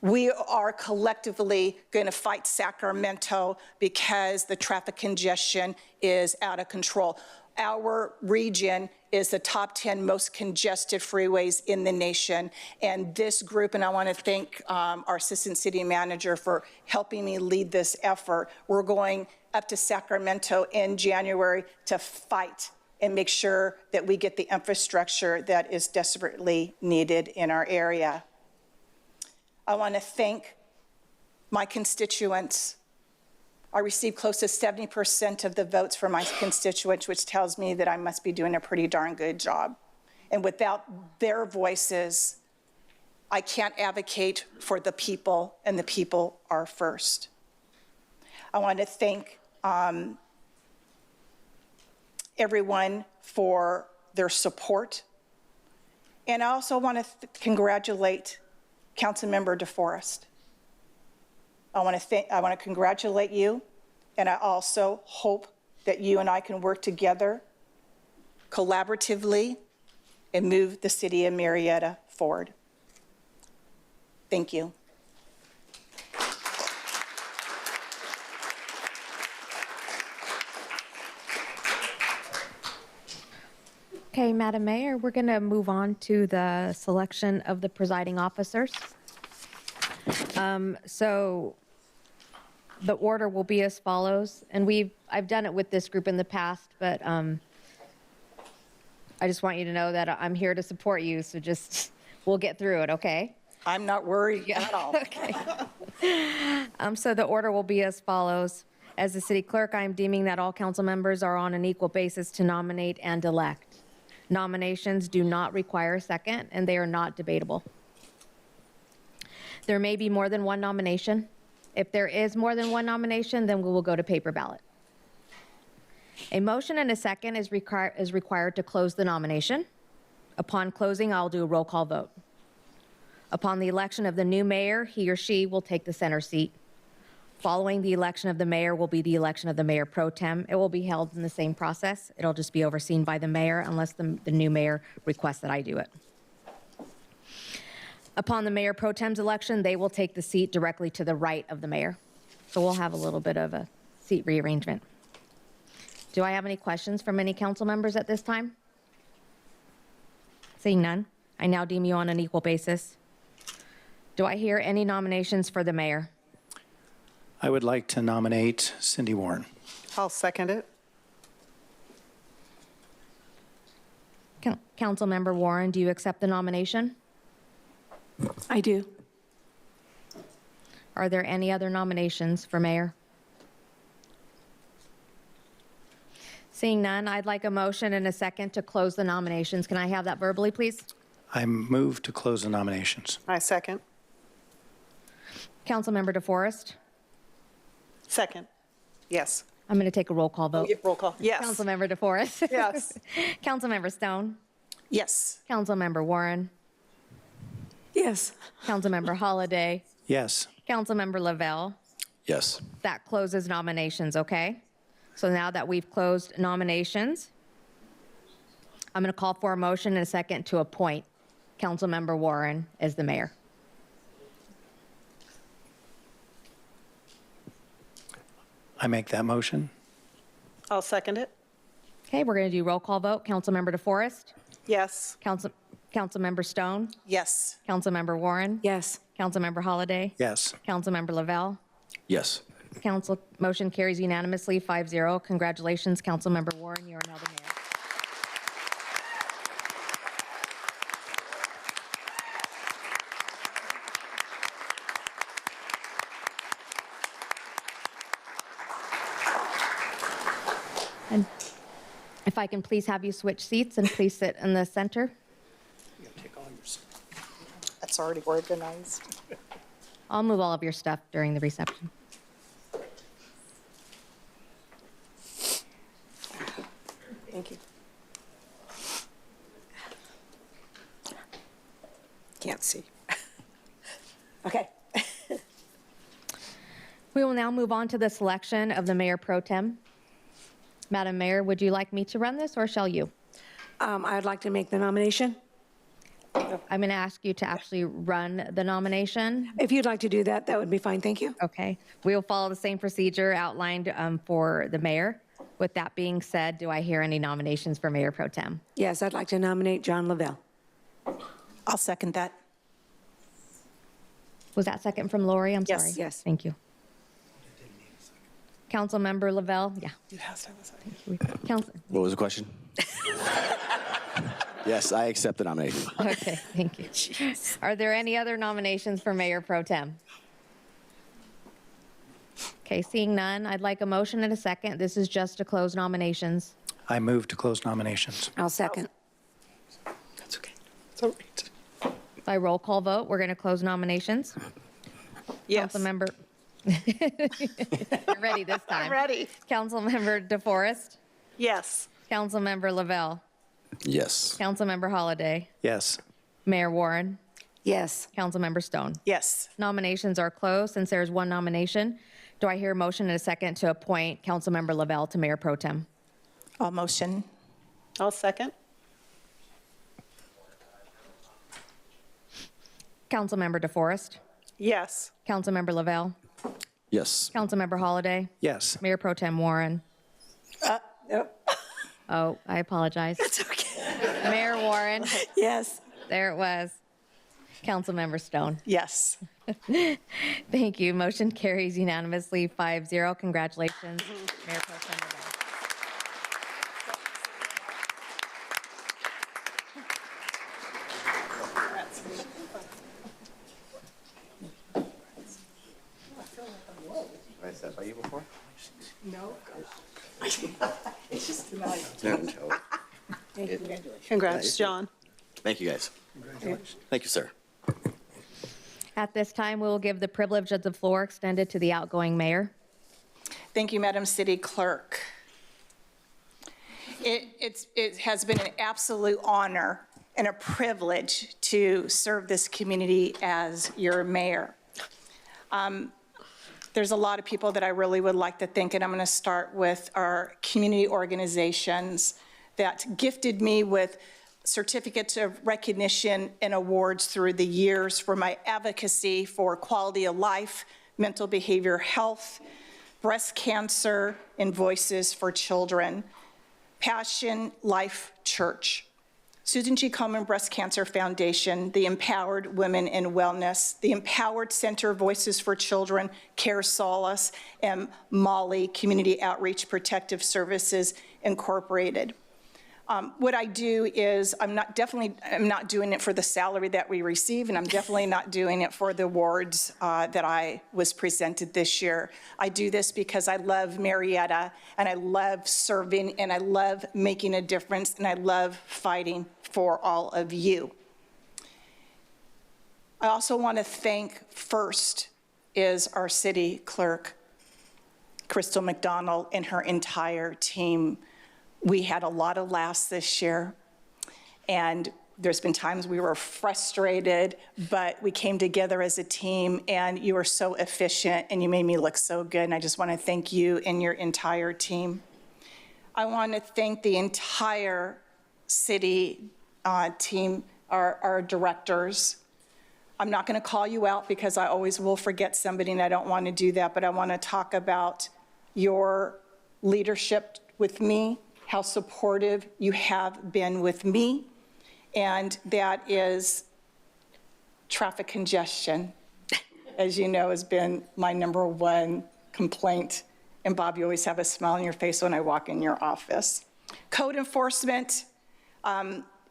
we are collectively going to fight Sacramento because the traffic congestion is out of control. Our region is the top 10 most congested freeways in the nation. And this group, and I want to thank our assistant city manager for helping me lead this effort. We're going up to Sacramento in January to fight and make sure that we get the infrastructure that is desperately needed in our area. I want to thank my constituents. I received close to 70% of the votes from my constituents, which tells me that I must be doing a pretty darn good job. And without their voices, I can't advocate for the people, and the people are first. I want to thank everyone for their support. And I also want to congratulate Councilmember DeForest. I want to congratulate you, and I also hope that you and I can work together collaboratively and move the city of Murrieta forward. Thank you. Okay, Madam Mayor, we're going to move on to the selection of the presiding officers. So the order will be as follows, and I've done it with this group in the past, but I just want you to know that I'm here to support you, so we'll get through it, okay? I'm not worried at all. Okay. So the order will be as follows. As the city clerk, I am deeming that all council members are on an equal basis to nominate and elect. Nominations do not require a second, and they are not debatable. There may be more than one nomination. If there is more than one nomination, then we will go to paper ballot. A motion and a second is required to close the nomination. Upon closing, I'll do a roll call vote. Upon the election of the new mayor, he or she will take the center seat. Following the election of the mayor will be the election of the mayor pro tem. It will be held in the same process. It'll just be overseen by the mayor unless the new mayor requests that I do it. Upon the mayor pro tem's election, they will take the seat directly to the right of the mayor. So we'll have a little bit of a seat rearrangement. Do I have any questions from any council members at this time? Seeing none, I now deem you on an equal basis. Do I hear any nominations for the mayor? I would like to nominate Cindy Warren. I'll second it. Councilmember Warren, do you accept the nomination? I do. Are there any other nominations for mayor? Seeing none, I'd like a motion and a second to close the nominations. Can I have that verbally, please? I move to close the nominations. I second. Councilmember DeForest? Second. Yes. I'm going to take a roll call vote. Roll call. Yes. Councilmember DeForest? Yes. Councilmember Stone? Yes. Councilmember Warren? Yes. Councilmember Holliday? Yes. Councilmember Lavelle? Yes. That closes nominations, okay? So now that we've closed nominations, I'm going to call for a motion and a second to appoint Councilmember Warren as the mayor. I make that motion. I'll second it. Okay, we're going to do roll call vote. Councilmember DeForest? Yes. Councilmember Stone? Yes. Councilmember Warren? Yes. Councilmember Holliday? Yes. Councilmember Lavelle? Yes. Motion carries unanimously, 5-0. Congratulations, Councilmember Warren, you are now the mayor. And if I can please have you switch seats and please sit in the center. That's already organized. I'll move all of your stuff during the reception. Thank you. Can't see. Okay. We will now move on to the selection of the mayor pro tem. Madam Mayor, would you like me to run this or shall you? I'd like to make the nomination. I'm going to ask you to actually run the nomination. If you'd like to do that, that would be fine. Thank you. Okay. We will follow the same procedure outlined for the mayor. With that being said, do I hear any nominations for mayor pro tem? Yes, I'd like to nominate John Lavelle. I'll second that. Was that second from Lori? I'm Yes. sorry. Yes. Thank you. Councilmember Lavelle? Yeah. It has to have a second. What was the question? Yes, I accept the nomination. Okay, thank you. Are there any other nominations for mayor pro tem? Okay, seeing none, I'd like a motion and a second. This is just to close nominations. I move to close nominations. I'll second. That's okay. It's all right. By roll call vote, we're going to close nominations. Yes. Councilmember, you're ready this time. I'm ready. Councilmember DeForest, Yes. Councilmember Lavelle, Yes. Councilmember Holliday, Yes. Mayor Warren, Yes. Councilmember Stone. Yes. Nominations are closed. Since there's one nomination, do I hear a motion and a second to appoint Councilmember Lavelle to mayor pro tem? I'll motion. I'll second. Councilmember DeForest, Yes. Councilmember Lavelle, Yes. Councilmember Holliday, Yes. Mayor pro tem Warren. Yep. Oh, I apologize. That's okay. Mayor Warren, Yes. there it was. Councilmember Stone. Yes. Thank you. Motion carries unanimously, 5-0. Congratulations, Mayor pro tem Lavelle. I said by you before? No. It's just tonight. No. Congrats, John. Thank you, guys. Thank you, sir. At this time, we will give the privilege of the floor extended to the outgoing mayor. Thank you, Madam City Clerk. It has been an absolute honor and a privilege to serve this community as your mayor. There's a lot of people that I really would like to thank, and I'm going to start with our community organizations that gifted me with certificates of recognition and awards through the years for my advocacy for quality of life, mental behavior health, breast cancer, and voices for children. Passion Life Church, Susan G. Komen Breast Cancer Foundation, the Empowered Women in Wellness, the Empowered Center Voices for Children, Care Solace, and Molly Community Outreach Protective Services Incorporated. What I do is I'm not doing it for the salary that we receive, and I'm definitely not doing it for the awards that I was presented this year. I do this because I love Murrieta, and I love serving, and I love making a difference, and I love fighting for all of you. I also want to thank first is our city clerk, Crystal McDonald, and her entire team. We had a lot of laughs this year, and There's been times we were frustrated, but we came together as a team, and you were so efficient, and you made me look so good, and I just want to thank you and your entire team. I want to thank the entire city team, our directors. I'm not going to call you out because I always will forget somebody, and I don't want to do that, but I want to talk about your leadership with me, how supportive you have been with me, and that is traffic congestion, as you know, has been my #1 complaint. And Bob, you always have a smile on your face when I walk in your office. Code enforcement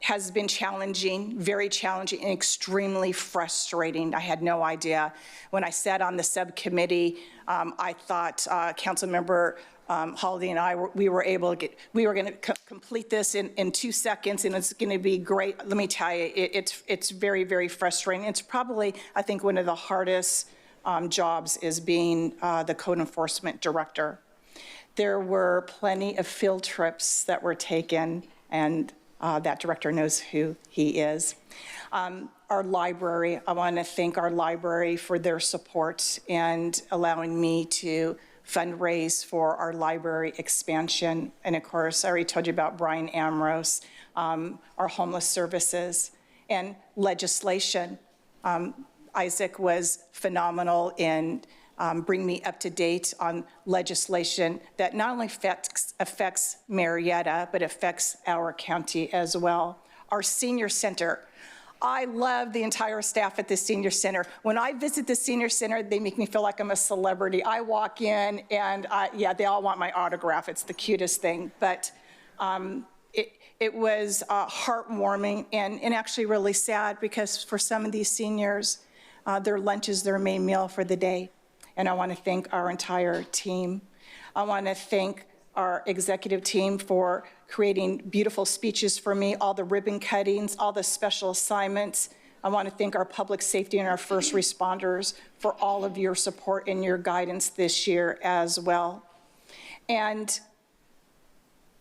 has been challenging, very challenging, and extremely frustrating. I had no idea. When I sat on the subcommittee, I thought Councilmember Holiday and I, we were going to complete this in 2 seconds, and it's going to be great. Let me tell you, it's very, very frustrating. It's probably, I think, one of the hardest jobs is being the code enforcement director. There were plenty of field trips that were taken, and that director knows who he is. Our library, I want to thank our library for their support and allowing me to fundraise for our library expansion. And of course, I already told you about Brian Ambrose, our homeless services, and legislation. Isaac was phenomenal in bringing me up to date on legislation that not only affects Murrieta, but affects our county as well. Our senior center. I love the entire staff at the senior center. When I visit the senior center, they make me feel like I'm a celebrity. I walk in and yeah, they all want my autograph. It's the cutest thing. But it was heartwarming and actually really sad, because for some of these seniors, their lunch is their main meal for the day. And I want to thank our entire team. I want to thank our executive team for creating beautiful speeches for me, all the ribbon cuttings, all the special assignments. I want to thank our public safety and our first responders for all of your support and your guidance this year as well. And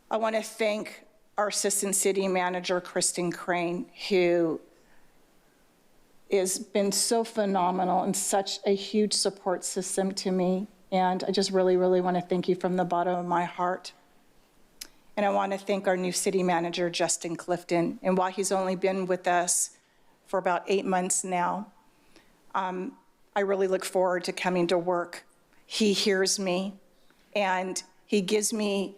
I want to thank our assistant city manager, Kristen Crane, who has been so phenomenal and such a huge support system to me. And I just really, really want to thank you from the bottom of my heart. And I want to thank our new city manager, Justin Clifton. And while he's only been with us for about 8 months now, I really look forward to coming to work. He hears me, and he gives me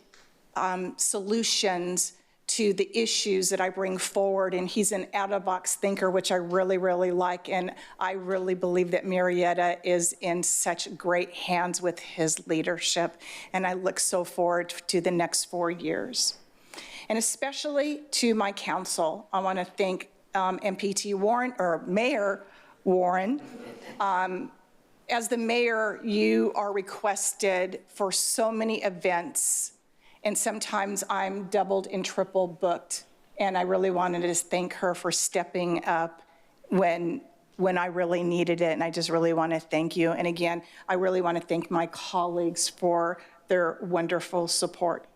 solutions to the issues that I bring forward, and he's an out-of-box thinker, which I really, really like, and I really believe that Murrieta is in such great hands with his leadership, and I look so forward to the next 4 years. And especially to my council, I want to thank MPT Warren, or Mayor Warren. As the mayor, you are requested for so many events, and sometimes I'm doubled and triple booked. And I really wanted to thank her for stepping up when I really needed it. And I just really want to thank you. And again, I really want to thank my colleagues for their wonderful support.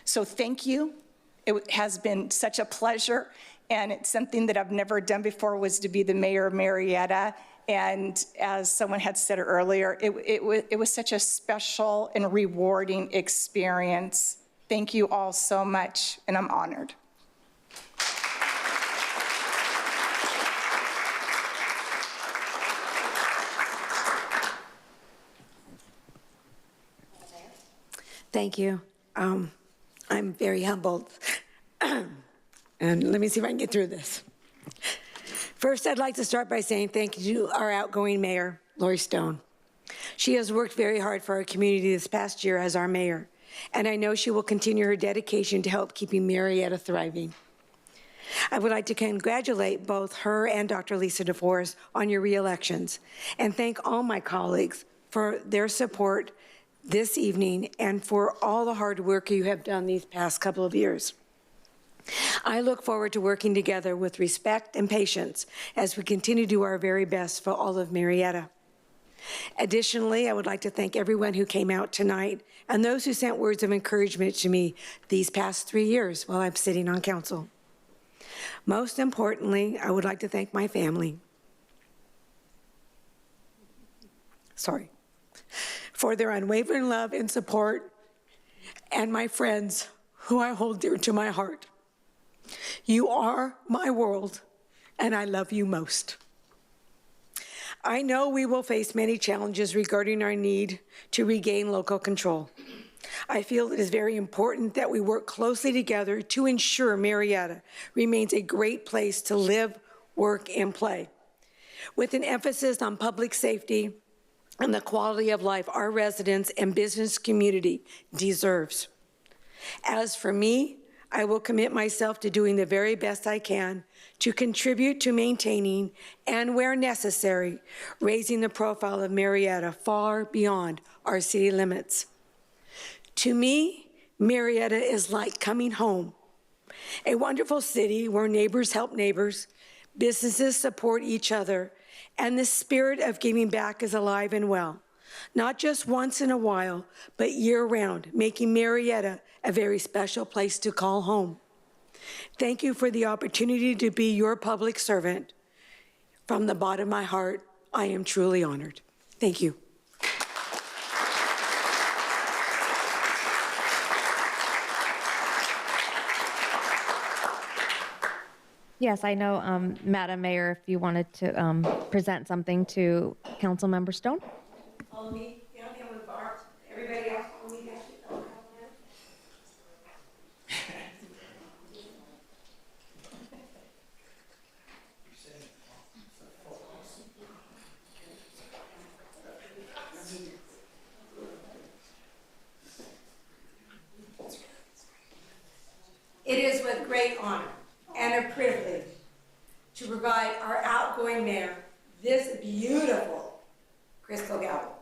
So thank you. It has been such a pleasure. And it's something that I've never done before, was to be the mayor of Murrieta. And as someone had said earlier, it was such a special and rewarding experience. Thank you all so much, and I'm honored. Thank you. I'm very humbled. And let me see if I can get through this. First, I'd like to start by saying thank you to our outgoing mayor, Lori Stone. She has worked very hard for our community this past year as our mayor, and I know she will continue her dedication to help keeping Murrieta thriving. I would like to congratulate both her and Dr. Lisa DeForest on your re-elections, and thank all my colleagues for their support this evening and for all the hard work you have done these past couple of years. I look forward to working together with respect and patience as we continue to do our very best for all of Murrieta. Additionally, I would like to thank everyone who came out tonight and those who sent words of encouragement to me these past 3 years while I'm sitting on council. Most importantly, I would like to thank my family. For their unwavering love and support, and my friends who I hold dear to my heart. You are my world, and I love you most. I know we will face many challenges regarding our need to regain local control. I feel it is very important that we work closely together to ensure Murrieta remains a great place to live, work, and play, with an emphasis on public safety and the quality of life our residents and business community deserves. As for me, I will commit myself to doing the very best I can to contribute to maintaining and, where necessary, raising the profile of Murrieta far beyond our city limits. To me, Murrieta is like coming home, a wonderful city where neighbors help neighbors, businesses support each other, and the spirit of giving back is alive and well, not just once in a while, but year-round, making Murrieta a very special place to call home. Thank you for the opportunity to be your public servant. From the bottom of my heart, I am truly honored. Thank you. Yes, I know, Madam Mayor, if you wanted to present something to Councilmember Stone. Everybody else, It is with great honor and a privilege to provide our outgoing mayor this beautiful crystal gavel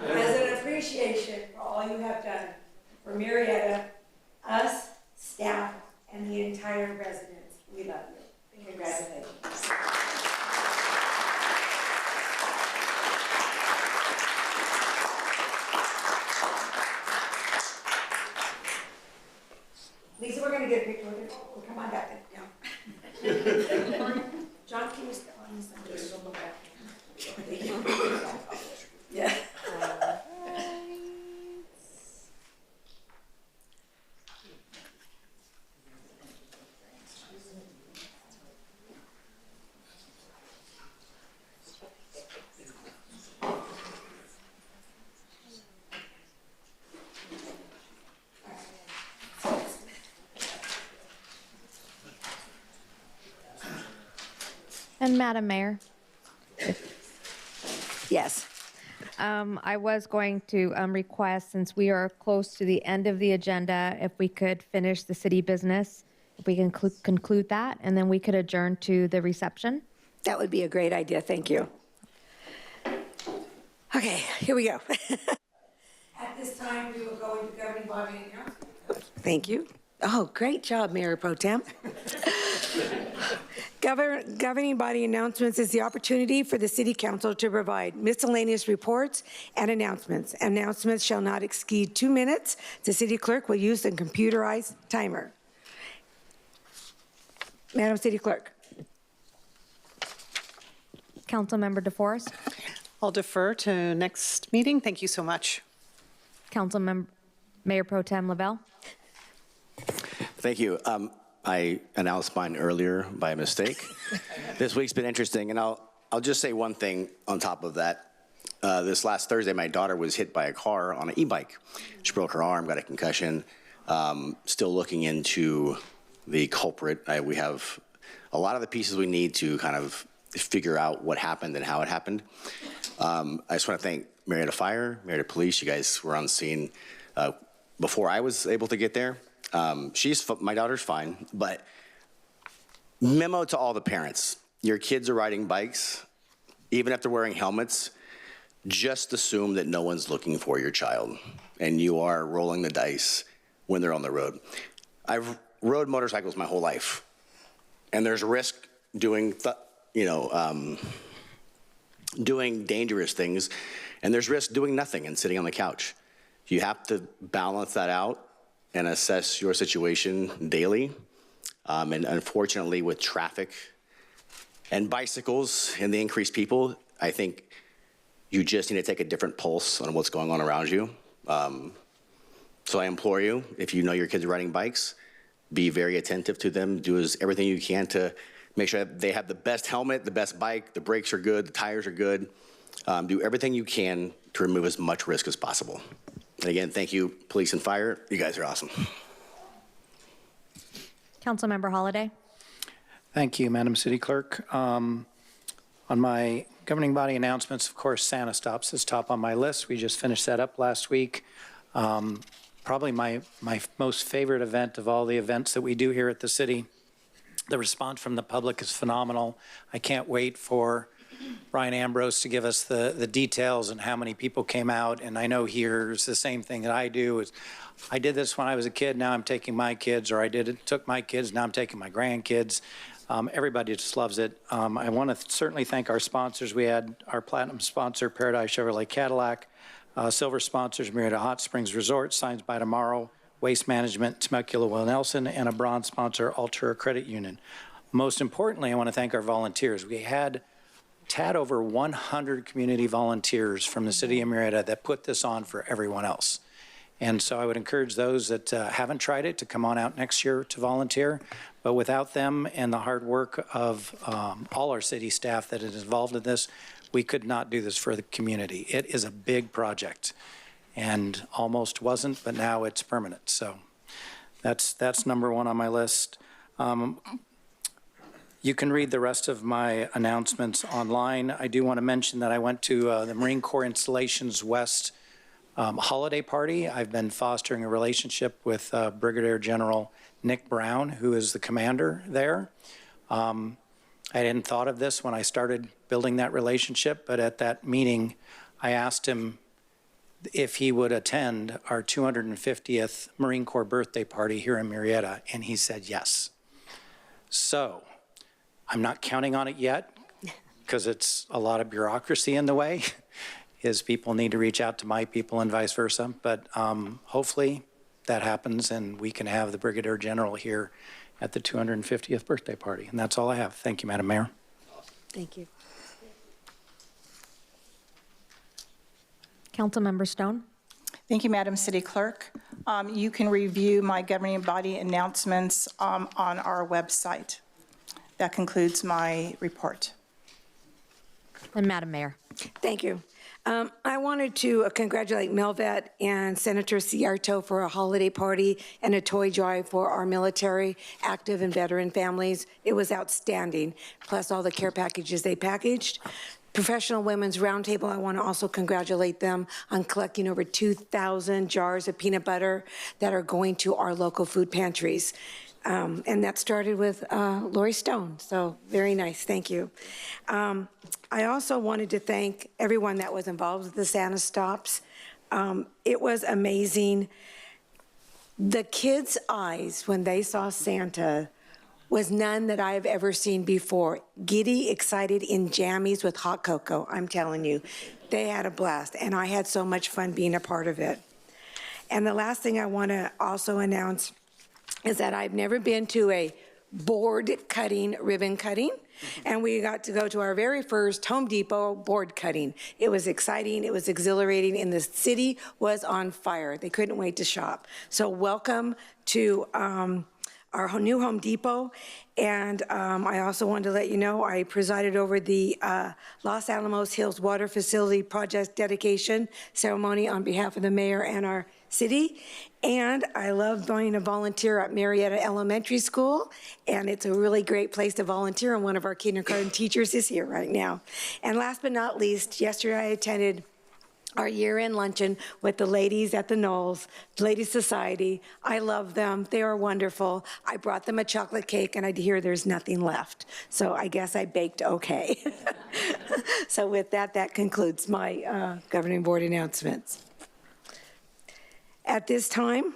as an appreciation for all you have done for Murrieta, us, staff, and the entire residents. We love you. Congratulations. Lisa, we're going to get a picture with her. We'll come on back there. Yeah. John, can you step on this? Yeah. And Madam Mayor. Yes. I was going to request, since we are close to the end of the agenda, if we could finish the city business, if we can conclude that, and then we could adjourn to the reception. That would be a great idea. Thank you. Okay, here we go. At this time, we will go into governing body announcements. Thank you. Oh, great job, Mayor Pro Tem. Governing body announcements is the opportunity for the City Council to provide miscellaneous reports and announcements. Announcements shall not exceed 2 minutes. The City Clerk will use the computerized timer. Madam City Clerk. Councilmember DeForest. I'll defer to next meeting. Thank you so much. Councilmember Mayor Pro Tem Lavelle. Thank you. I announced mine earlier by mistake. This week's been interesting, and I'll just say one thing on top of that. This last Thursday, my daughter was hit by a car on an e-bike. She broke her arm, got a concussion. Still looking into the culprit. We have a lot of the pieces we need to kind of figure out what happened and how it happened. I just want to thank Murrieta Fire, Murrieta Police. You guys were on scene before I was able to get there. My daughter's fine, but memo to all the parents. Your kids are riding bikes, even if they're wearing helmets, just assume that no one's looking for your child and you are rolling the dice when they're on the road. I've rode motorcycles my whole life, and there's risk doing, doing dangerous things, and there's risk doing nothing and sitting on the couch. You have to balance that out and assess your situation daily And unfortunately, with traffic and bicycles and the increased people, I think you just need to take a different pulse on what's going on around you. So I implore you, if you know your kids are riding bikes, be very attentive to them. Do everything you can to make sure that they have the best helmet, the best bike, the brakes are good, the tires are good. Do everything you can to remove as much risk as possible. And again, thank you, police and fire. You guys are awesome. Councilmember Holliday. Thank you, Madam City Clerk. On my governing body announcements, of course, Santa Stops is top on my list. We just finished that up last week. Probably my most favorite event of all the events that we do here at the city. The response from the public is phenomenal. I can't wait for Brian Ambrose to give us the details and how many people came out. And I know he hears the same thing that I do. I did this when I was a kid, now I'm taking my kids, or took my kids, now I'm taking my grandkids. Everybody just loves it. I want to certainly thank our sponsors. We had our platinum sponsor, Paradise Chevrolet Cadillac, silver sponsors, Murrieta Hot Springs Resort, Signs by Tomorrow, Waste Management, Temecula Will Nelson, and a bronze sponsor, Altura Credit Union. Most importantly, I want to thank our volunteers. We had over 100 community volunteers from the city of Murrieta that put this on for everyone else. And so I would encourage those that haven't tried it to come on out next year to volunteer. But without them and the hard work of all our city staff that is involved in this, we could not do this for the community. It is a big project and almost wasn't, but now it's permanent. So that's number one on my list. You can read the rest of my announcements online. I do want to mention that I went to the Marine Corps Installations West holiday party. I've been fostering a relationship with Brigadier General Nick Brown, who is the commander there. I hadn't thought of this when I started building that relationship, but at that meeting, I asked him if he would attend our 250th Marine Corps birthday party here in Murrieta, and he said yes. So I'm not counting on it yet because it's a lot of bureaucracy in the way. His people need to reach out to my people and vice versa, but hopefully that happens and we can have the Brigadier General here at the 250th birthday party. And that's all I have. Thank you, Madam Mayor. Thank you. Councilmember Stone. Thank you, Madam City Clerk. You can review my governing body announcements on our website. That concludes my report. And Madam Mayor. Thank you. I wanted to congratulate Melvet and Senator Ciarto for a holiday party and a toy drive for our military, active, and veteran families. It was outstanding, plus all the care packages they packaged. Professional Women's Roundtable, I want to also congratulate them on collecting over 2,000 jars of peanut butter that are going to our local food pantries. And that started with Lori Stone, so very nice, thank you. I also wanted to thank everyone that was involved with the Santa Stops. It was amazing. The kids' eyes when they saw Santa was none that I have ever seen before. Giddy, excited, in jammies with hot cocoa, I'm telling you. They had a blast, and I had so much fun being a part of it. And the last thing I want to also announce is that I've never been to a board cutting, ribbon cutting, and we got to go to our very first Home Depot board cutting. It was exciting, it was exhilarating, and the city was on fire. They couldn't wait to shop. So welcome to our new Home Depot, and I also wanted to let you know I presided over the Los Alamos Hills Water Facility Project dedication ceremony on behalf of the mayor and our city, and I love being a volunteer at Murrieta Elementary School, and it's a really great place to volunteer, and one of our kindergarten teachers is here right now. And last but not least, yesterday I attended our year-end luncheon with the ladies at the Knolls, Ladies Society. I love them. They are wonderful. I brought them a chocolate cake, and I hear there's nothing left. So I guess I baked okay. So with that, that concludes my governing board announcements. At this time,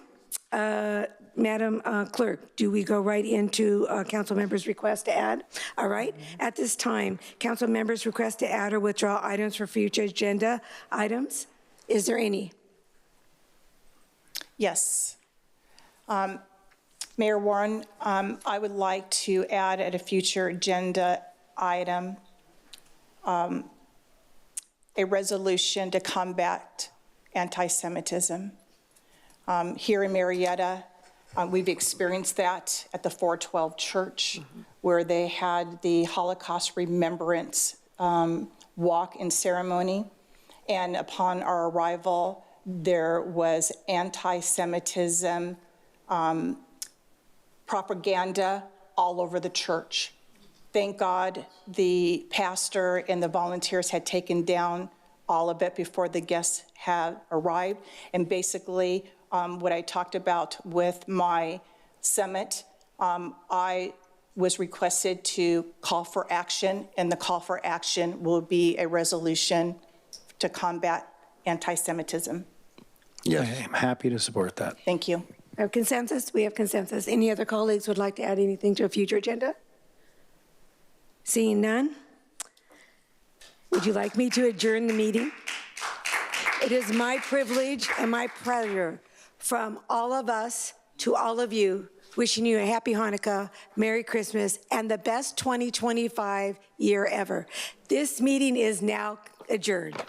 Madam Clerk, do we go right into council members' request to add? All right. At this time, council members' request to add or withdraw items for future agenda items. Is there any? Yes. Mayor Warren, I would like to add at a future agenda item a resolution to combat anti-Semitism. Here in Murrieta, we've experienced that at the 412 Church, where they had the Holocaust Remembrance walk and ceremony. And upon our arrival, there was anti-Semitism propaganda all over the church. Thank God the pastor and the volunteers had taken down all of it before the guests had arrived. And basically, what I talked about with my summit, I was requested to call for action, and the call for action will be a resolution to combat anti-Semitism. Yes. I am happy to support that. Thank you. We have consensus? We have consensus. Any other colleagues would like to add anything to a future agenda? Seeing none? Would you like me to adjourn the meeting? It is my privilege and my pleasure from all of us to all of you, wishing you a happy Hanukkah, Merry Christmas, and the best 2025 year ever. This meeting is now adjourned.